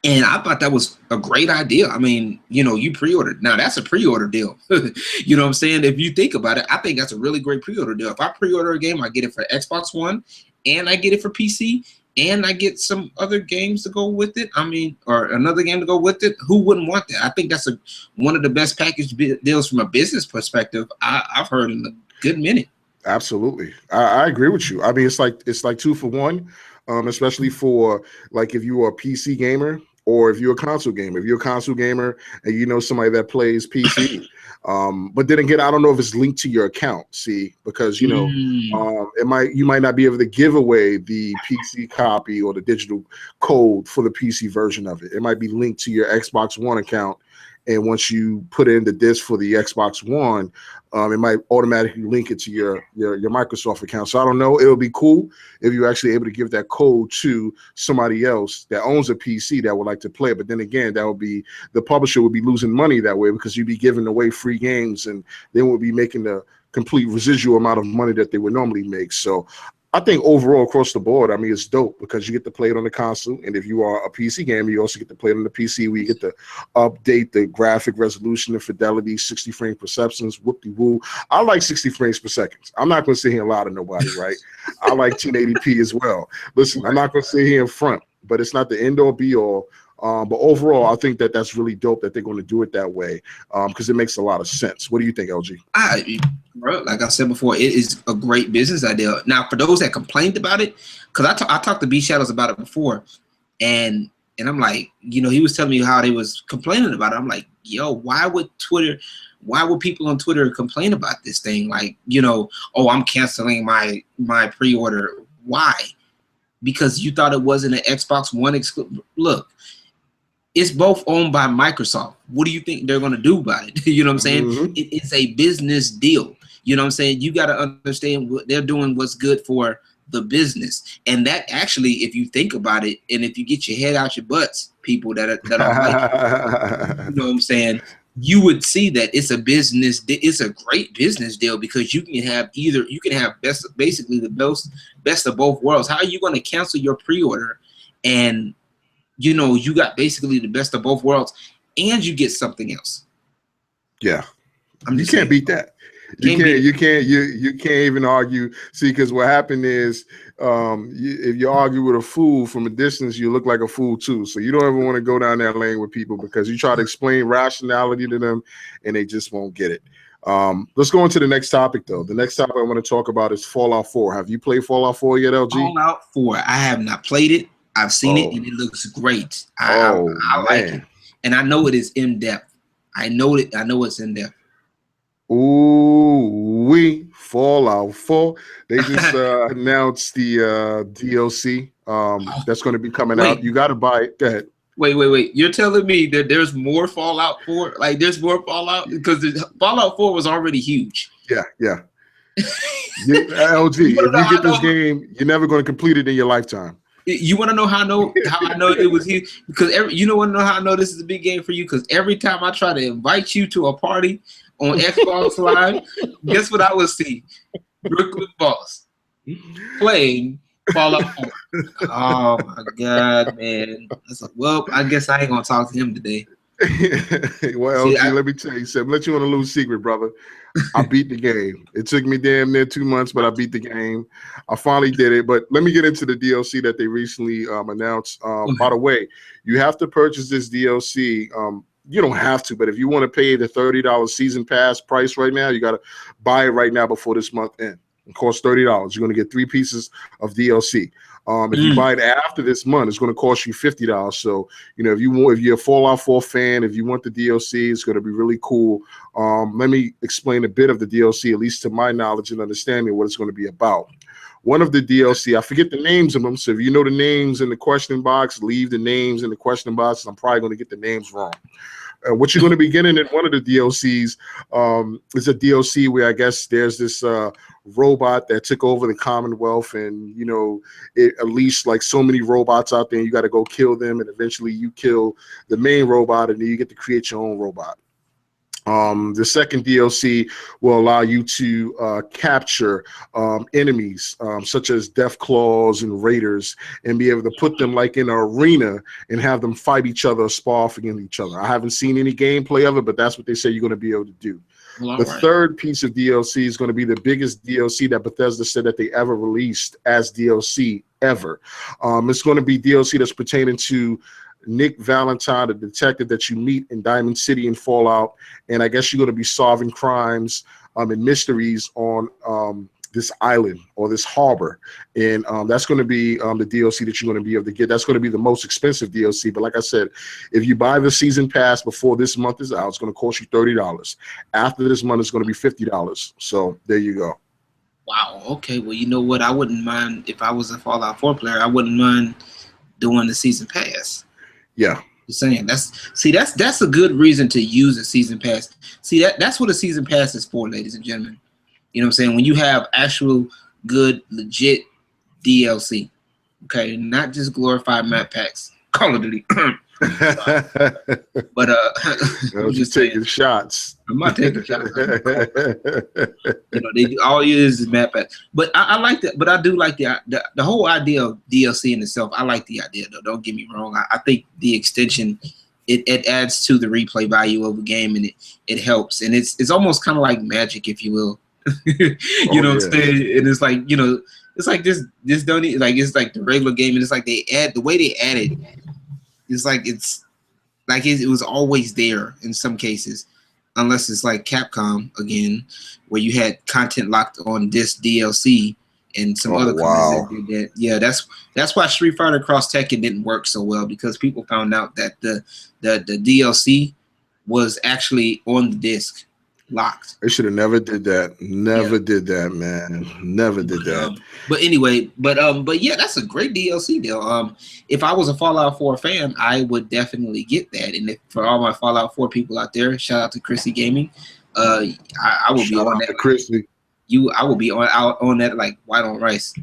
I thought that was a great idea. I mean, you know, you pre-ordered. Now that's a pre-order deal. You know what I'm saying? If you think about it, I think that's a really great pre-order deal. If I pre-order a game, I get it for Xbox One, and I get it for PC. And I get some other games to go with it. I mean, or another game to go with it. Who wouldn't want that? I think that's one of the best package deals from a business perspective I've heard in a good minute. Absolutely, I agree with you. I mean, it's like 2 for 1, especially for like if you are a PC gamer or if you're a console gamer. If you're a console gamer and you know somebody that plays PC. But then again, I don't know if it's linked to your account, because you know, you might not be able to give away the PC copy or the digital code for the PC version of it. It might be linked to your Xbox One account, and once you put in the disc for the Xbox One, it might automatically link it to your Microsoft account. So I don't know. It would be cool if you're actually able to give that code to somebody else that owns a PC that would like to play. But then again, the publisher would be losing money that way, because you'd be giving away free games, and they would be making the complete residual amount of money that they would normally make. So I think overall across the board, I mean, it's dope because you get to play it on the console. And if you are a PC gamer, you also get to play it on the PC, where you get to update the graphic resolution and fidelity, 60 frames per second, whoop-de-woo. I like 60 frames per second. I'm not going to sit here and lie to nobody, right? I like 1080p as well. Listen, I'm not going to sit here in front, but it's not the end-all be-all. But overall, I think that's really dope that they're going to do it that way, because it makes a lot of sense. What do you think, LG? Bro, like I said before, it is a great business idea. Now, for those that complained about it, because I talked to B Shadows about it before, and I'm like, you know, he was telling me how they was complaining about it. I'm like, yo, why would people on Twitter complain about this thing? Like, you know, oh, I'm canceling my pre-order. Why? Because you thought it wasn't an Xbox One exclusive. Look, it's both owned by Microsoft. What do you think they're going to do about it? You know what I'm saying? It's a business deal. You know what I'm saying? You got to understand what they're doing, what's good for the business. And that actually, if you think about it, and if you get your head out your butts, people that are like, you know what I'm saying, you would see that it's a business. It's a great business deal because you can have basically the best of both worlds. How are you going to cancel your pre-order and you got basically the best of both worlds and you get something else? Yeah, you can't beat that. You can't even argue. See, because what happened is, if you argue with a fool from a distance, you look like a fool too. So you don't ever want to go down that lane with people because you try to explain rationality to them, and they just won't get it. Let's go into the next topic, though. The next topic I want to talk about is Fallout 4. Have you played Fallout 4 yet, LG? Fallout 4. I have not played it. I've seen it, and it looks great. I like it, and I know it is in depth. I know it's in depth. Ooh, Fallout 4. They just announced the DLC that's going to be coming out. You got to buy it. Go ahead. Wait. You're telling me that there's more Fallout 4? Like, there's more Fallout? Because Fallout 4 was already huge. Yeah. LG, if you get this game, you're never going to complete it in your lifetime. You want to know how I know it was huge? Because want to know how I know this is a big game for you? Because every time I try to invite you to a party on Xbox Live, guess what I would see? Brooklyn Bawse playing Fallout 4. Oh my God, man! Well, I guess I ain't gonna talk to him today. Well, LG, let me tell you something. Let you on a little secret, brother. I beat the game. It took me damn near 2 months, but I beat the game. I finally did it. But let me get into the DLC that they recently announced. By the way, you have to purchase this DLC. You don't have to, but if you want to pay the $30 season pass price right now, you got to buy it right now before this month ends. It costs $30. You're going to get 3 pieces of DLC. If you buy it after this month, it's going to cost you $50. So, if you're a Fallout 4 fan, if you want the DLC, it's going to be really cool. Let me explain a bit of the DLC, at least to my knowledge and understanding what it's going to be about. One of the DLC, I forget the names of them. So if you know the names in the question box, leave the names in the question box. I'm probably going to get the names wrong. What you're going to be getting in one of the DLCs is a DLC where I guess there's this robot that took over the Commonwealth, and it unleashed like so many robots out there, and you got to go kill them, and eventually you kill the main robot, and then you get to create your own robot. The second DLC will allow you to capture enemies such as Death Claws and Raiders and be able to put them like in an arena and have them fight each other, spar off against each other. I haven't seen any gameplay of it, but that's what they say you're going to be able to do. The third piece of DLC is going to be the biggest DLC that Bethesda said that they ever released as DLC ever. It's going to be DLC that's pertaining to Nick Valentine, the detective that you meet in Diamond City in Fallout, and I guess you're going to be solving crimes and mysteries on this island or this harbor, and that's going to be the DLC that you're going to be able to get. That's going to be the most expensive DLC, but like I said, if you buy the season pass before this month is out, it's going to cost you $30. After this month, it's going to be $50. So there you go. Wow. Okay. Well, you know what? I wouldn't mind if I was a Fallout 4 player. I wouldn't mind doing the season pass. Yeah. Just saying that's a good reason to use a season pass. See, that's what a season pass is for, ladies and gentlemen. You know what I'm saying? When you have actual good, legit DLC. Okay, not just glorified map packs. Call of Duty. But I'm just taking shots. I'm not taking shots. They all it is map packs. But I like that. But I do like the whole idea of DLC in itself. I like the idea though. Don't get me wrong. I think the extension it adds to the replay value of a game, and it helps. And it's almost kind of like Magic, if you will. What I'm saying? And it's like it's like this don't like it's like the regular game, and it's like they add the way they add it. It's like it was always there in some cases, unless it's like Capcom again, where you had content locked on this DLC and some other companies that did that. Yeah, that's why Street Fighter Cross Tekken didn't work so well, because people found out that the DLC was actually on the disc locked. They should have never did that. Did that, man. Never did that. But anyway, but yeah, that's a great DLC deal. If I was a Fallout 4 fan, I would definitely get that. And for all my Fallout 4 people out there, shout out to Chrissy Gaming. I will be on that. Chrissy. I will be on that like white on rice.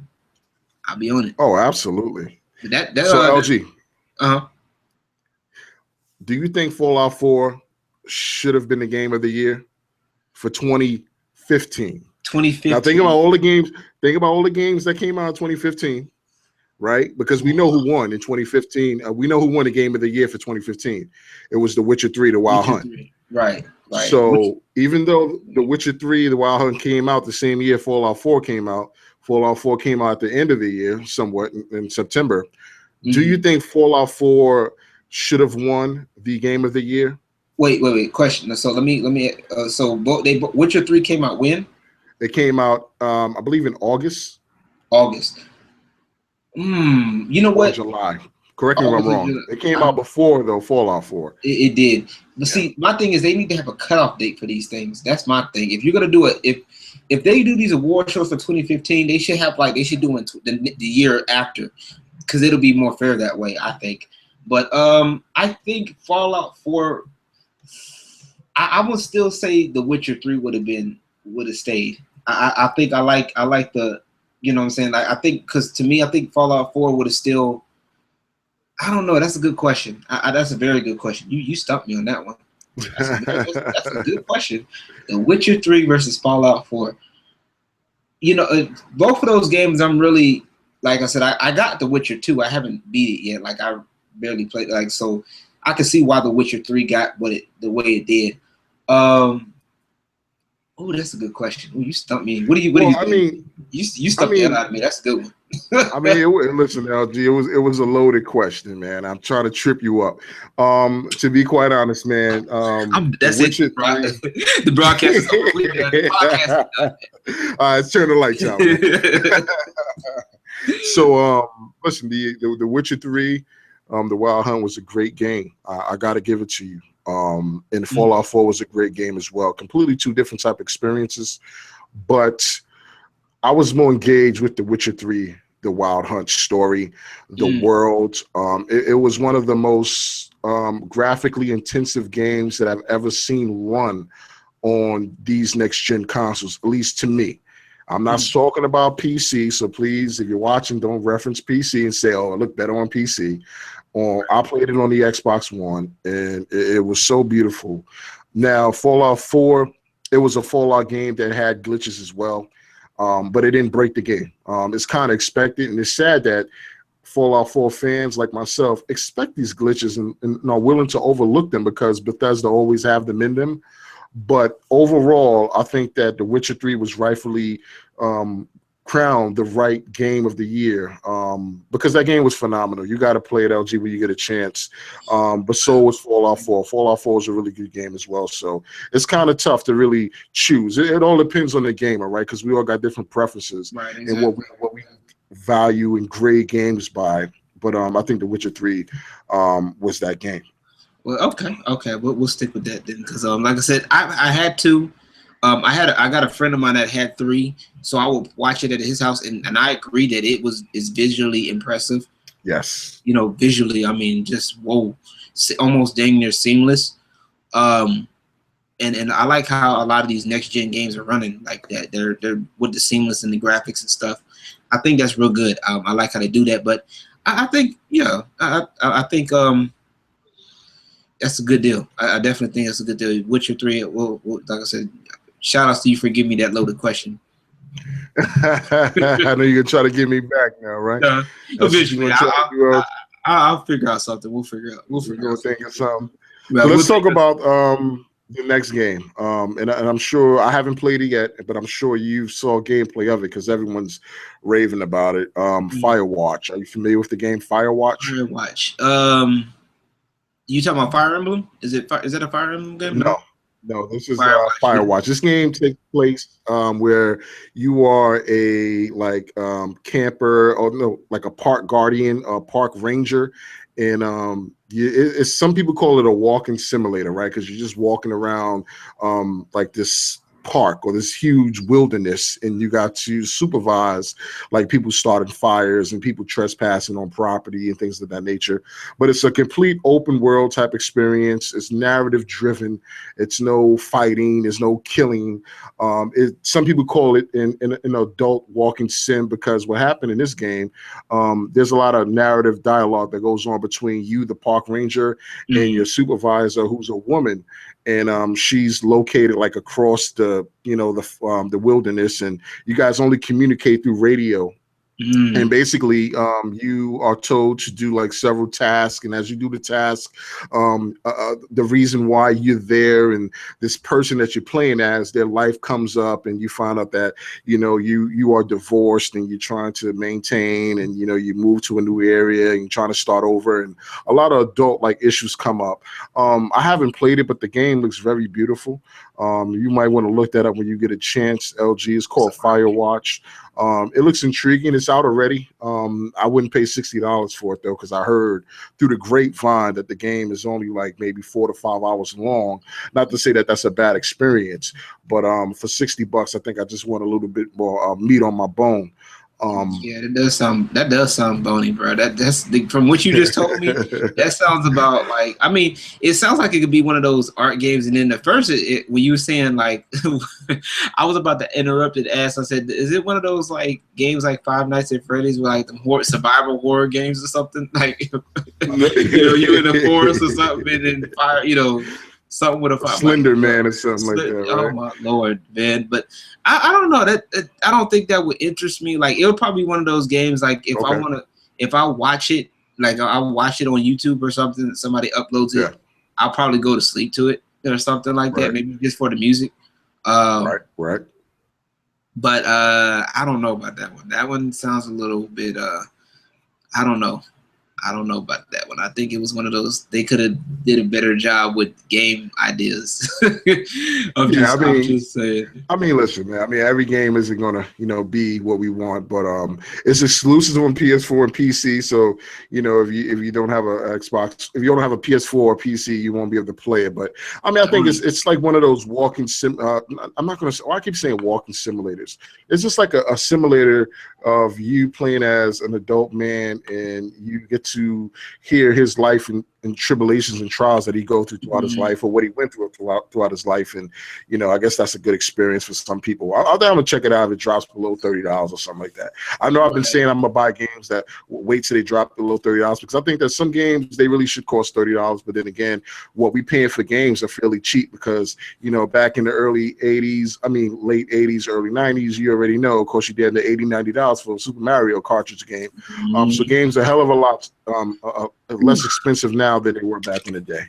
I'll be on it. Oh, absolutely. But So LG, uh-huh. do you think Fallout 4 should have been the game of the year for 2015? 2015. Now think about all the games. Think about all the games that came out in 2015, right? Because we know who won in 2015. We know who won the game of the year for 2015. It was The Witcher 3: The Wild Hunt. 3. Right. So even though The Witcher 3: The Wild Hunt came out the same year Fallout 4 came out, Fallout 4 came out at the end of the year, somewhat in September. Mm-hmm. Do you think Fallout 4 should have won the game of the year? Wait. Question. So let me. So Witcher 3 came out when? It came out, I believe, in August. You know what? July. Correct me if I'm wrong. It came out before, though, Fallout 4. It did. But see, my thing is they need to have a cutoff date for these things. That's my thing. If you're gonna do it, if they do these award shows for 2015, they should have they should do it the year after, because it'll be more fair that way, I think. But I think Fallout 4. I would still say The Witcher 3 would have stayed. I think I like the, you know what I'm saying? I think, because to me, I think Fallout 4 would have still. I don't know. That's a good question. That's a very good question. You stumped me on that one. That's a good question. The Witcher 3 versus Fallout 4. You know, both of those games, I'm really, like I said, I got The Witcher 2. I haven't beat it yet. Like, I barely played. Like, so I can see why The Witcher 3 got the way it did. Oh, that's a good question. Ooh, you stumped me. What do you? I mean, you stumped me out of me. That's a good one. I mean, listen, LG, it was a loaded question, man. I'm trying to trip you up. To be quite honest, man, that's it. The broadcast is over. The podcast is done. All right, let's turn the lights out. So, listen, the Witcher 3, The Wild Hunt was a great game. I got to give it to you. And Fallout 4 was a great game as well. Completely two different type experiences, but I was more engaged with The Witcher 3, The Wild Hunt story, the world. It was one of the most graphically intensive games that I've ever seen run on these next-gen consoles, at least to me. I'm not talking about PC, so please, if you're watching, don't reference PC and say, oh, it looked better on PC. I played it on the Xbox One, and it was so beautiful. Now, Fallout 4, it was a Fallout game that had glitches as well, but it didn't break the game. It's kind of expected, and it's sad that Fallout 4 fans like myself expect these glitches and are willing to overlook them because Bethesda always have them in them. But overall, I think that The Witcher 3 was rightfully crowned the right game of the year because that game was phenomenal. You got to play it, LG, when you get a chance. But so was Fallout 4. Fallout 4 is a really good game as well. So it's kind of tough to really choose. It all depends on the gamer, right? Because we all got different preferences and what we value and grade games by. But I think The Witcher 3 was that game. Well, okay, we'll stick with that then, because like I said, I had two. I got a friend of mine that had 3, so I would watch it at his house, and I agree that is visually impressive. Yes, you know, visually, I mean, just whoa, almost dang near seamless. And I like how a lot of these next gen games are running like that. They're with the seamless and the graphics and stuff. I think that's real good. I like how they do that, but I think I think that's a good deal. I definitely think that's a good deal. Witcher 3, well, like I said, shout outs to you for giving me that loaded question. I know you're gonna try to get me back now, right? Eventually, I'll figure out something. We'll figure out something. So let's talk about the next game. And I'm sure I haven't played it yet, but I'm sure you saw gameplay of it because everyone's raving about it. Firewatch. Are you familiar with the game Firewatch? Firewatch. You talking about Fire Emblem? Is that a Fire Emblem game? No, this is Firewatch. This game takes place where you are a camper, or no, like a park guardian, a park ranger, and some people call it a walking simulator, right? Because you're just walking around like this park or this huge wilderness, and you got to supervise like people starting fires and people trespassing on property and things of that nature. But it's a complete open world type experience. It's narrative driven. It's no fighting. There's no killing. Some people call it an adult walking sim, because what happened in this game, there's a lot of narrative dialogue that goes on between you, the park ranger, and your supervisor, who's a woman, and she's located like across the the wilderness, and you guys only communicate through radio. And basically, you are told to do like several tasks, and as you do the task, the reason why you're there and this person that you're playing as, their life comes up, and you find out that you are divorced and you're trying to maintain, and you move to a new area and you're trying to start over, and a lot of adult like issues come up. I haven't played it, but the game looks very beautiful. You might want to look that up when you get a chance. LG, it's called Firewatch. It looks intriguing. It's out already. I wouldn't pay $60 for it though, because I heard through the grapevine that the game is only like maybe 4 to 5 hours long. Not to say that that's a bad experience, but for $60, I think I just want a little bit more meat on my bone. Yeah, that does sound bony, bro. From what you just told me, that sounds about like, I mean, it sounds like it could be one of those art games. And then the first, when you were saying like, I was about to interrupt and ask. I said, is it one of those like games like Five Nights at Freddy's, with like the survival horror games or something? Like, you're in the forest or something, and then fire, something with a fire, Slender Man or something like that, right? Oh my Lord, man! But I don't know that I don't think that would interest me. Like, it would probably be one of those games. Like, if I watch it, like I'll watch it on YouTube or something, somebody uploads it, I'll probably go to sleep to it or something like that. Maybe just for the music. Right. But I don't know about that one. That one sounds a little bit. I don't know. I don't know about that one. I think it was one of those, they could have did a better job with game ideas. I'm just saying. I mean, listen, man. I mean, every game isn't gonna, be what we want, but it's exclusive on PS4 and PC. So, if you don't have a Xbox, if you don't have a PS4 or PC, you won't be able to play it. But I mean, I think it's like one of those walking sim. I'm not gonna say. I keep saying walking simulators. It's just like a simulator of you playing as an adult man, and you get to hear his life and tribulations and trials that he go through throughout his life, or what he went through throughout his life. And I guess that's a good experience for some people. I'm down to check it out if it drops below $30 or something like that. I know I've been saying I'm gonna buy games that wait till they drop below $30, because I think that some games, they really should cost $30. But then again, what we paying for games are fairly cheap, because back in the early 80s, I mean late 80s, early 90s, you already know, of course, you did the $80-$90 for a Super Mario cartridge game. So games are a hell of a lot less expensive now than they were back in the day.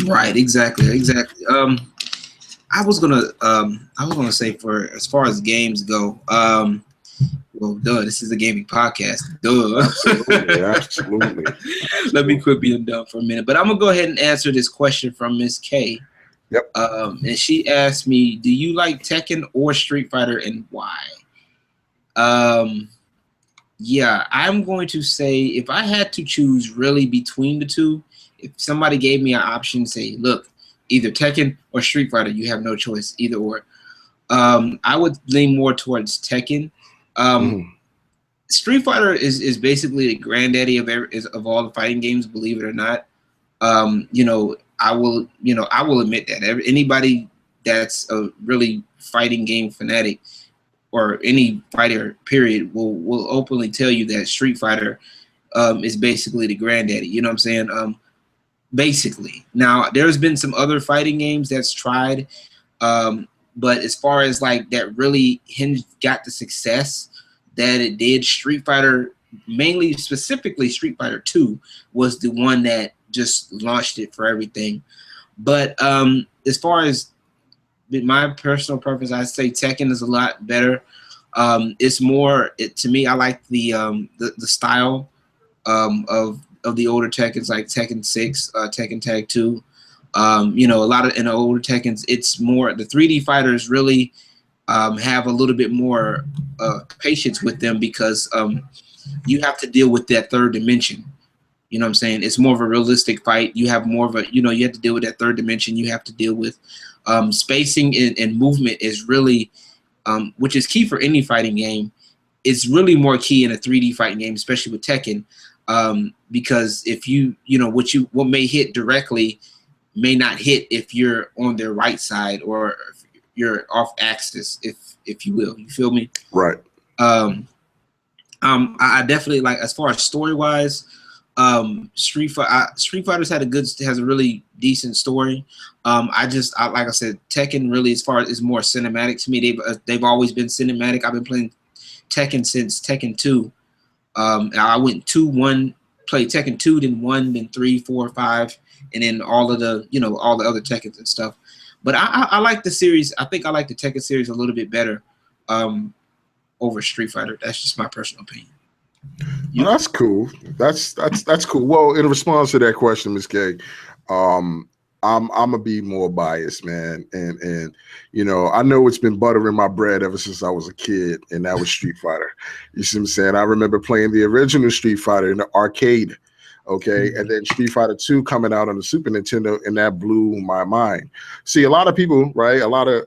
Right, exactly. I was gonna say, for as far as games go, well, this is a gaming podcast. Absolutely. Let me quit being dumb for a minute. But I'm gonna go ahead and answer this question from Miss K. Yep. And she asked me, do you like Tekken or Street Fighter, and why? Yeah, I'm going to say, if I had to choose really between the two, if somebody gave me an option, say, look, either Tekken or Street Fighter, you have no choice, either or. I would lean more towards Tekken. Street Fighter is basically the granddaddy of all the fighting games, believe it or not. I will admit that anybody that's a really fighting game fanatic, or any fighter period, will openly tell you that Street Fighter is basically the granddaddy. You know what I'm saying? Basically. Now, there's been some other fighting games that's tried, but as far as like that really got the success that it did, Street Fighter, specifically Street Fighter 2, was the one that just launched it for everything. But as far as my personal preference, I say Tekken is a lot better. It's more, to me, I like the style of the older Tekkens, like Tekken 6, Tekken Tag 2. A lot of in the older Tekkens, it's more, the 3D fighters really have a little bit more patience with them, because you have to deal with that third dimension. You know what I'm saying? It's more of a realistic fight. You have more of a, you have to deal with that third dimension. You have to deal with Spacing and movement is really, which is key for any fighting game. It's really more key in a 3D fighting game, especially with Tekken, because if what may hit directly may not hit if you're on their right side or if you're off axis, if you will. You feel me? Right. I definitely like, as far as story wise, Street Fighter's has a really decent story. Like I said, Tekken really, as far as, is more cinematic to me. They've always been cinematic. I've been playing Tekken since Tekken 2. I went 2-1, played Tekken 2, then 1, then 3, 4, 5, and then all the other Tekkens and stuff. But I like the series. I think I like the Tekken series a little bit better over Street Fighter. That's just my personal opinion. Well, that's cool. That's cool. Well, in response to that question, Ms. K, I'm gonna be more biased, man. And I know it's been butter in my bread ever since I was a kid, and that was Street Fighter. You see what I'm saying? I remember playing the original Street Fighter in the arcade. Okay, and then Street Fighter 2 coming out on the Super Nintendo, and that blew my mind. See, a lot of people, right? You,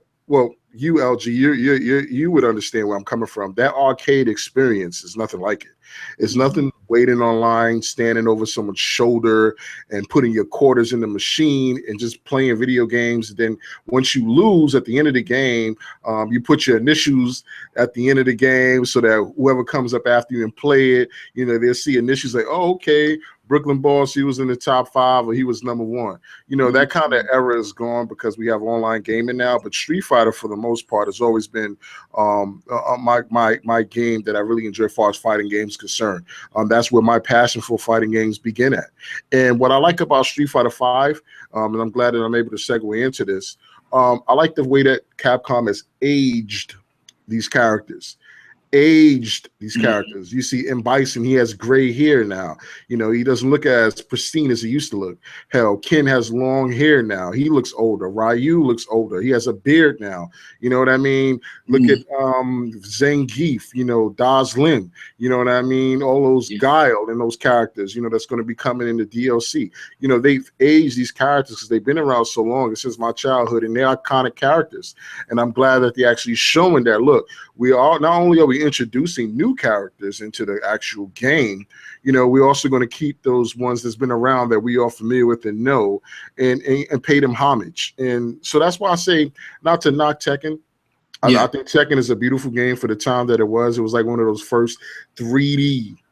LG, you would understand where I'm coming from. That arcade experience is nothing like it. It's nothing waiting online, standing over someone's shoulder and putting your quarters in the machine and just playing video games. Then once you lose at the end of the game, you put your initials at the end of the game so that whoever comes up after you and play it, they'll see initials like, oh, okay, Brooklyn Bawse, he was in the top 5 or he was number 1. That kind of era is gone because we have online gaming now. But Street Fighter, for the most part, has always been my game that I really enjoy as far as fighting games concerned. That's where my passion for fighting games begin at. And what I like about Street Fighter 5, and I'm glad that I'm able to segue into this, I like the way that Capcom has aged these characters. You see M. Bison, he has gray hair now. He doesn't look as pristine as he used to look. Hell, Ken has long hair now. He looks older. Ryu looks older. He has a beard now. You know what I mean? Look at Zangief, Daz Lin. You know what I mean? All those Guile and those characters, that's going to be coming in the DLC. They've aged these characters because they've been around so long. It's since my childhood, and they're iconic characters. And I'm glad that they're actually showing that, look, not only are we introducing new characters into the actual game, we're also going to keep those ones that's been around that we are familiar with and know, and pay them homage. And so that's why I say, not to knock Tekken. I think Tekken is a beautiful game for the time that it was. It was like one of those first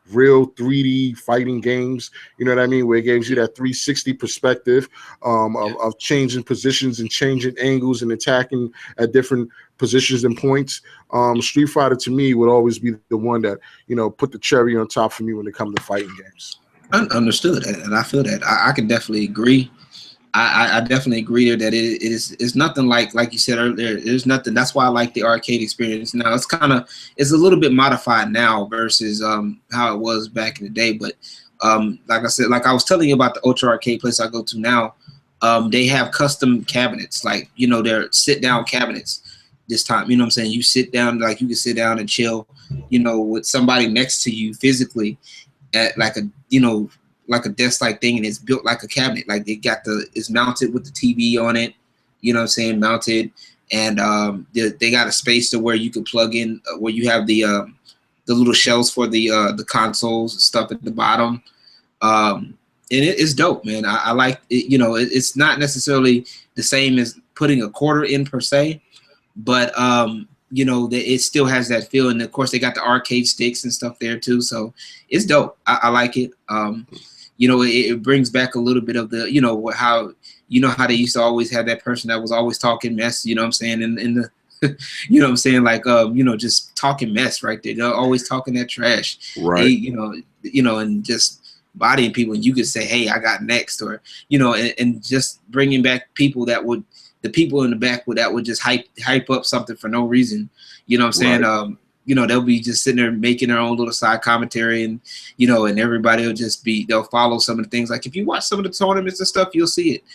real 3D fighting games, where it gives you that 360 perspective of changing positions and changing angles and attacking at different positions and points. Street Fighter to me would always be the one that put the cherry on top for me when it comes to fighting games. Understood, and I feel that I can definitely agree. I definitely agree there that it's nothing like you said earlier. There's nothing. That's why I like the arcade experience. Now it's a little bit modified now versus how it was back in the day. But like I said, like I was telling you about the Ultra Arcade place I go to now, they have custom cabinets, like they're sit down cabinets this time. You know what I'm saying? You sit down, like you can sit down and chill, with somebody next to you physically at like a desk-like thing, and it's built like a cabinet. Like it's mounted with the TV on it, mounted, and they got a space to where you can plug in, where you have the little shelves for the consoles and stuff at the bottom. And it's dope, man. I like it. It's not necessarily the same as putting a quarter in per se, but it still has that feel. And of course, they got the arcade sticks and stuff there too. So it's dope. I like it. It brings back a little bit of the, how they used to always have that person that was always talking mess, in the, like, just talking mess right there. They're always talking that trash, right? And just bodying people. And you could say, hey, I got next, or, and just bringing back people the people in the back that would just hype up something for no reason. You know what I'm saying? Right. They'll be just sitting there making their own little side commentary, and and everybody will they'll follow some of the things. Like if you watch some of the tournaments and stuff, you'll see it.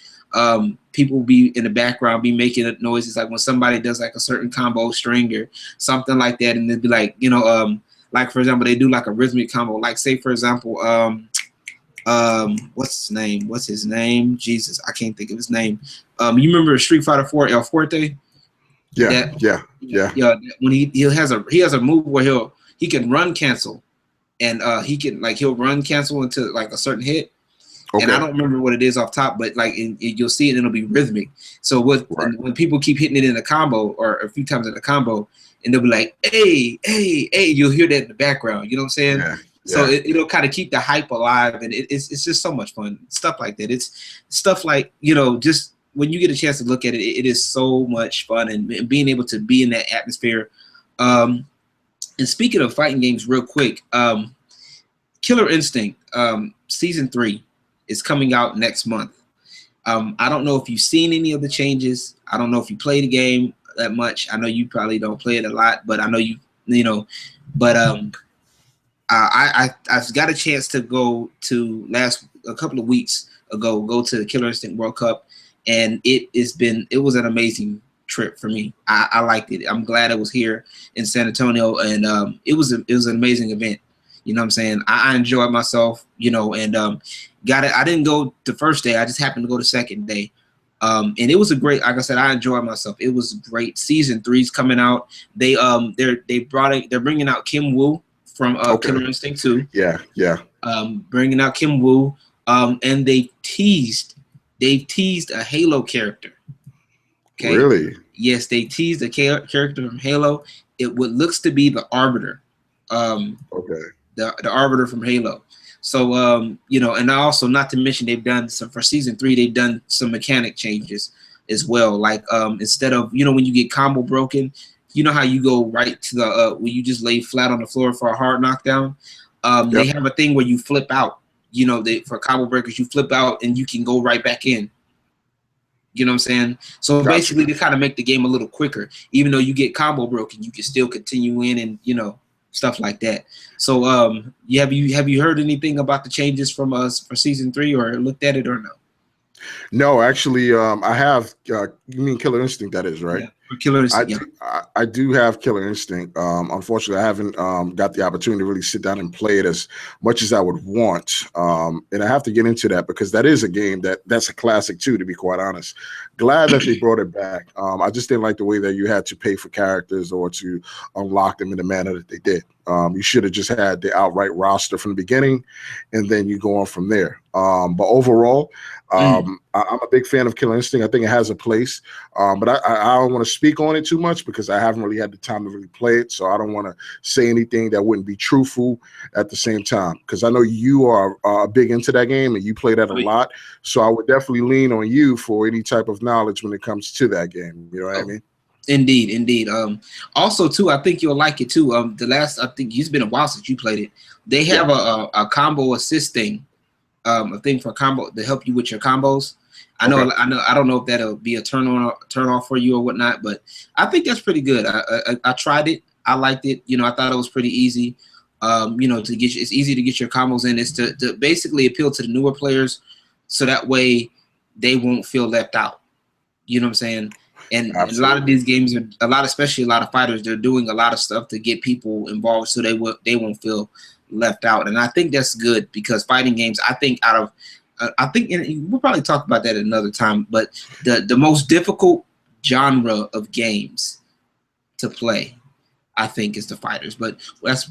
People will be in the background, be making noises like when somebody does like a certain combo string or something like that, and they'd be like, like for example, they do like a rhythmic combo. Like say for example, What's his name? What's his name? Jesus, I can't think of his name. You remember Street Fighter 4 El Fuerte? Yeah, That yeah, yeah. yeah. When he has a move where he can run cancel, and he can like he'll run cancel into like a certain hit. And I Okay. don't remember what it is off top, but like you'll see it and it'll be rhythmic. So Right. when people keep hitting it in a combo or a few times in a combo, and they'll be like, hey, hey, hey, you'll hear that in the background. You know what I'm saying? Yeah, So yeah. it'll kind of keep the hype alive, and it's just so much fun. Stuff like that. It's stuff like, just when you get a chance to look at it, it is so much fun, and being able to be in that atmosphere. And speaking of fighting games, real quick, Killer Instinct season 3 is coming out next month. I don't know if you've seen any of the changes. I don't know if you play the game that much. I know you probably don't play it a lot, but I know but I've got a chance to go to a couple of weeks ago, go to the Killer Instinct World Cup, and it was an amazing trip for me. I liked it. I'm glad I was here in San Antonio, and it was an amazing event. You know what I'm saying? I enjoyed myself, and got it. I didn't go the first day. I just happened to go the second day. And it was a great, like I said, I enjoyed myself. It was great. Season 3's coming out. They're bringing out Kim Woo from Okay. Killer Instinct 2. Yeah, yeah. Bringing out Kim Woo. And they've teased a Halo character. Okay. Really? Yes, they teased a character from Halo. It what looks to be the Arbiter. Okay. The Arbiter from Halo. So and also, not to mention, they've done some for season 3. They've done some mechanic changes as well. Like instead of when you get combo broken, you know how you go right to the where you just lay flat on the floor for a hard knockdown. They Yep. have a thing where you flip out. For combo breakers, you flip out and you can go right back in. You know what I'm saying? So Gotcha. basically, they kind of make the game a little quicker. Even though you get combo broken, you can still continue in and stuff like that. So have you heard anything about the changes from us for season 3, or looked at it, or no? No, actually, I have. You mean Killer Instinct? That is right. Yeah, for Killer I Instinct. Yeah. do, I do have Killer Instinct. Unfortunately, I haven't got the opportunity to really sit down and play it as much as I would want. And I have to get into that because that is a game that's a classic too, to be quite honest. Glad that they brought it back. I just didn't like the way that you had to pay for characters or to unlock them in the manner that they did. You should have just had the outright roster from the beginning, and then you go on from there. But overall, I'm a big fan of Killer Instinct. I think it has a place, but I don't want to speak on it too much because I haven't really had the time to really play it. So I don't want to say anything that wouldn't be truthful at the same time, because I know you are big into that game and you play that a lot. So I would definitely lean on you for any type of knowledge when it comes to that game. You know what I mean? Indeed. Also too, I think you'll like it too. I think it's been a while since you played it. They have a combo assist thing, a thing for combo to help you with your combos. I don't know if that'll be a turn off for you or whatnot, but I think that's pretty good. I tried it. I liked it. I thought it was pretty easy. To get it's easy to get your combos in. It's to basically appeal to the newer players, so that way they won't feel left out. You know what I'm saying? And a lot of these games especially a lot of fighters, they're doing a lot of stuff to get people involved, so they won't feel left out. And I think that's good, because fighting games, I think and we'll probably talk about that another time, but the most difficult genre of games to play, I think, is the fighters. But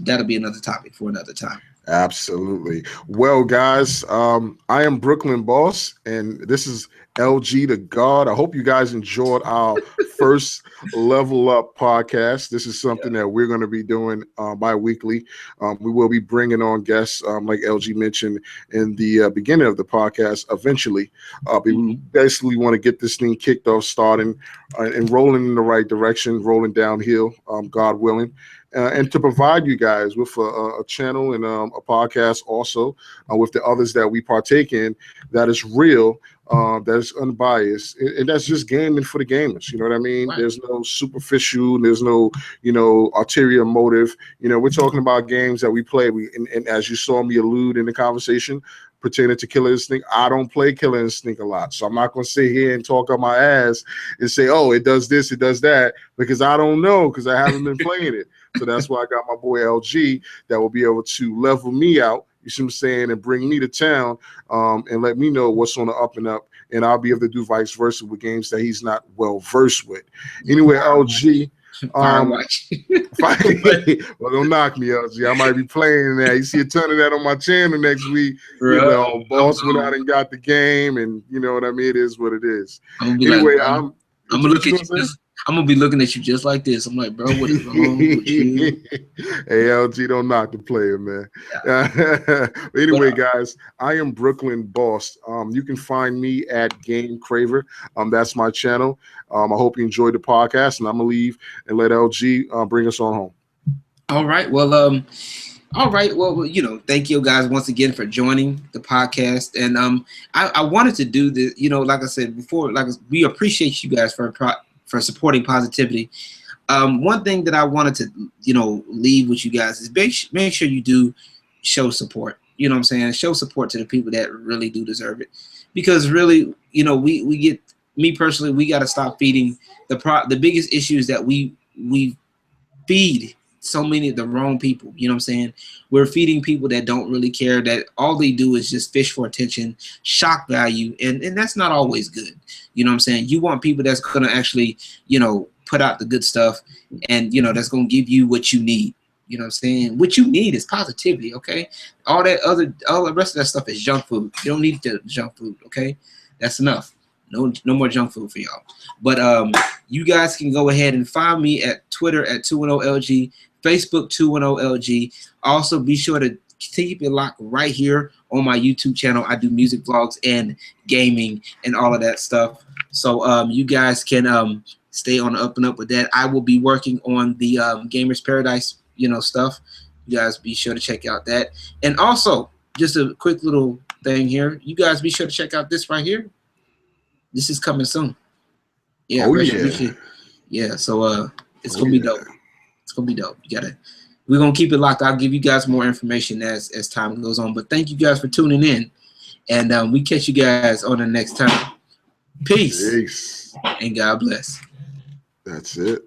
that'll be another topic for another time. Absolutely. Well, guys, I am Brooklyn Boss, and this is LG the God. I hope you guys enjoyed our first Level Up podcast. This is something that we're going to be doing bi-weekly. We will be bringing on guests, like LG mentioned in the beginning of the podcast, eventually. We basically want to get this thing kicked off, starting and rolling in the right direction, rolling downhill, God willing. And to provide you guys with a channel and a podcast also with the others that we partake in that is real, that is unbiased, and that's just gaming for the gamers. You know what I mean? Right. There's no superficial, there's no, ulterior motive. We're talking about games that we play. And as you saw me allude in the conversation pertaining to Killer Instinct, I don't play Killer Instinct a lot. So I'm not going to sit here and talk on my ass and say, oh, it does this, it does that, because I don't know, because I haven't been playing it. So that's why I got my boy LG that will be able to level me out you see what I'm saying, and bring me to town, and let me know what's on the up and up, and I'll be able to do vice versa with games that he's not well versed with. Anyway, LG. Firewatch. Well, don't knock me, LG. I might be playing that. You see a ton of that on my channel next week. You know, Bawse went out and got the game, and you know what I mean. It is what it is. Anyway, I'm gonna look at you. I'm gonna be looking at you just like this. I'm like, bro, what is wrong with you? Hey, LG, don't knock the player, man. Yeah. Anyway, guys, I am Brooklyn Bawse. You can find me at Game Craver. That's my channel. I hope you enjoyed the podcast, and I'm gonna leave and let LG bring us on home. All right. Well, you know, thank you guys once again for joining the podcast. And I wanted to do this, you know, like I said before, we appreciate you guys for supporting positivity. One thing that I wanted to, you know, leave with you guys is make sure you do show support. You know what I'm saying? Show support to the people that really do deserve it. Because really, you know, we get, me personally, we got to stop feeding the biggest issues that we feed so many of the wrong people. You know what I'm saying? We're feeding people that don't really care, that all they do is just fish for attention, shock value, and that's not always good. You know what I'm saying? You want people that's going to actually, you know, put out the good stuff, and, you know, that's going to give you what you need. You know what I'm saying? What you need is positivity, okay? All the rest of that stuff is junk food. You don't need the junk food, okay? That's enough. No more junk food for y'all. But you guys can go ahead and find me at Twitter at 210LG, Facebook 210LG. Also, be sure to keep it locked right here on my YouTube channel. I do music vlogs and gaming and all of that stuff. So you guys can stay on the up and up with that. I will be working on the Gamers Paradise, you know, stuff. You guys be sure to check out that. And also, just a quick little thing here. You guys be sure to check out this right here. This is coming soon. Yeah. Oh, yeah. Yeah. So it's gonna be dope. It's gonna be dope. We're gonna keep it locked. I'll give you guys more information as time goes on. But thank you guys for tuning in, and we catch you guys on the next time. Peace. Peace. And God bless. That's it.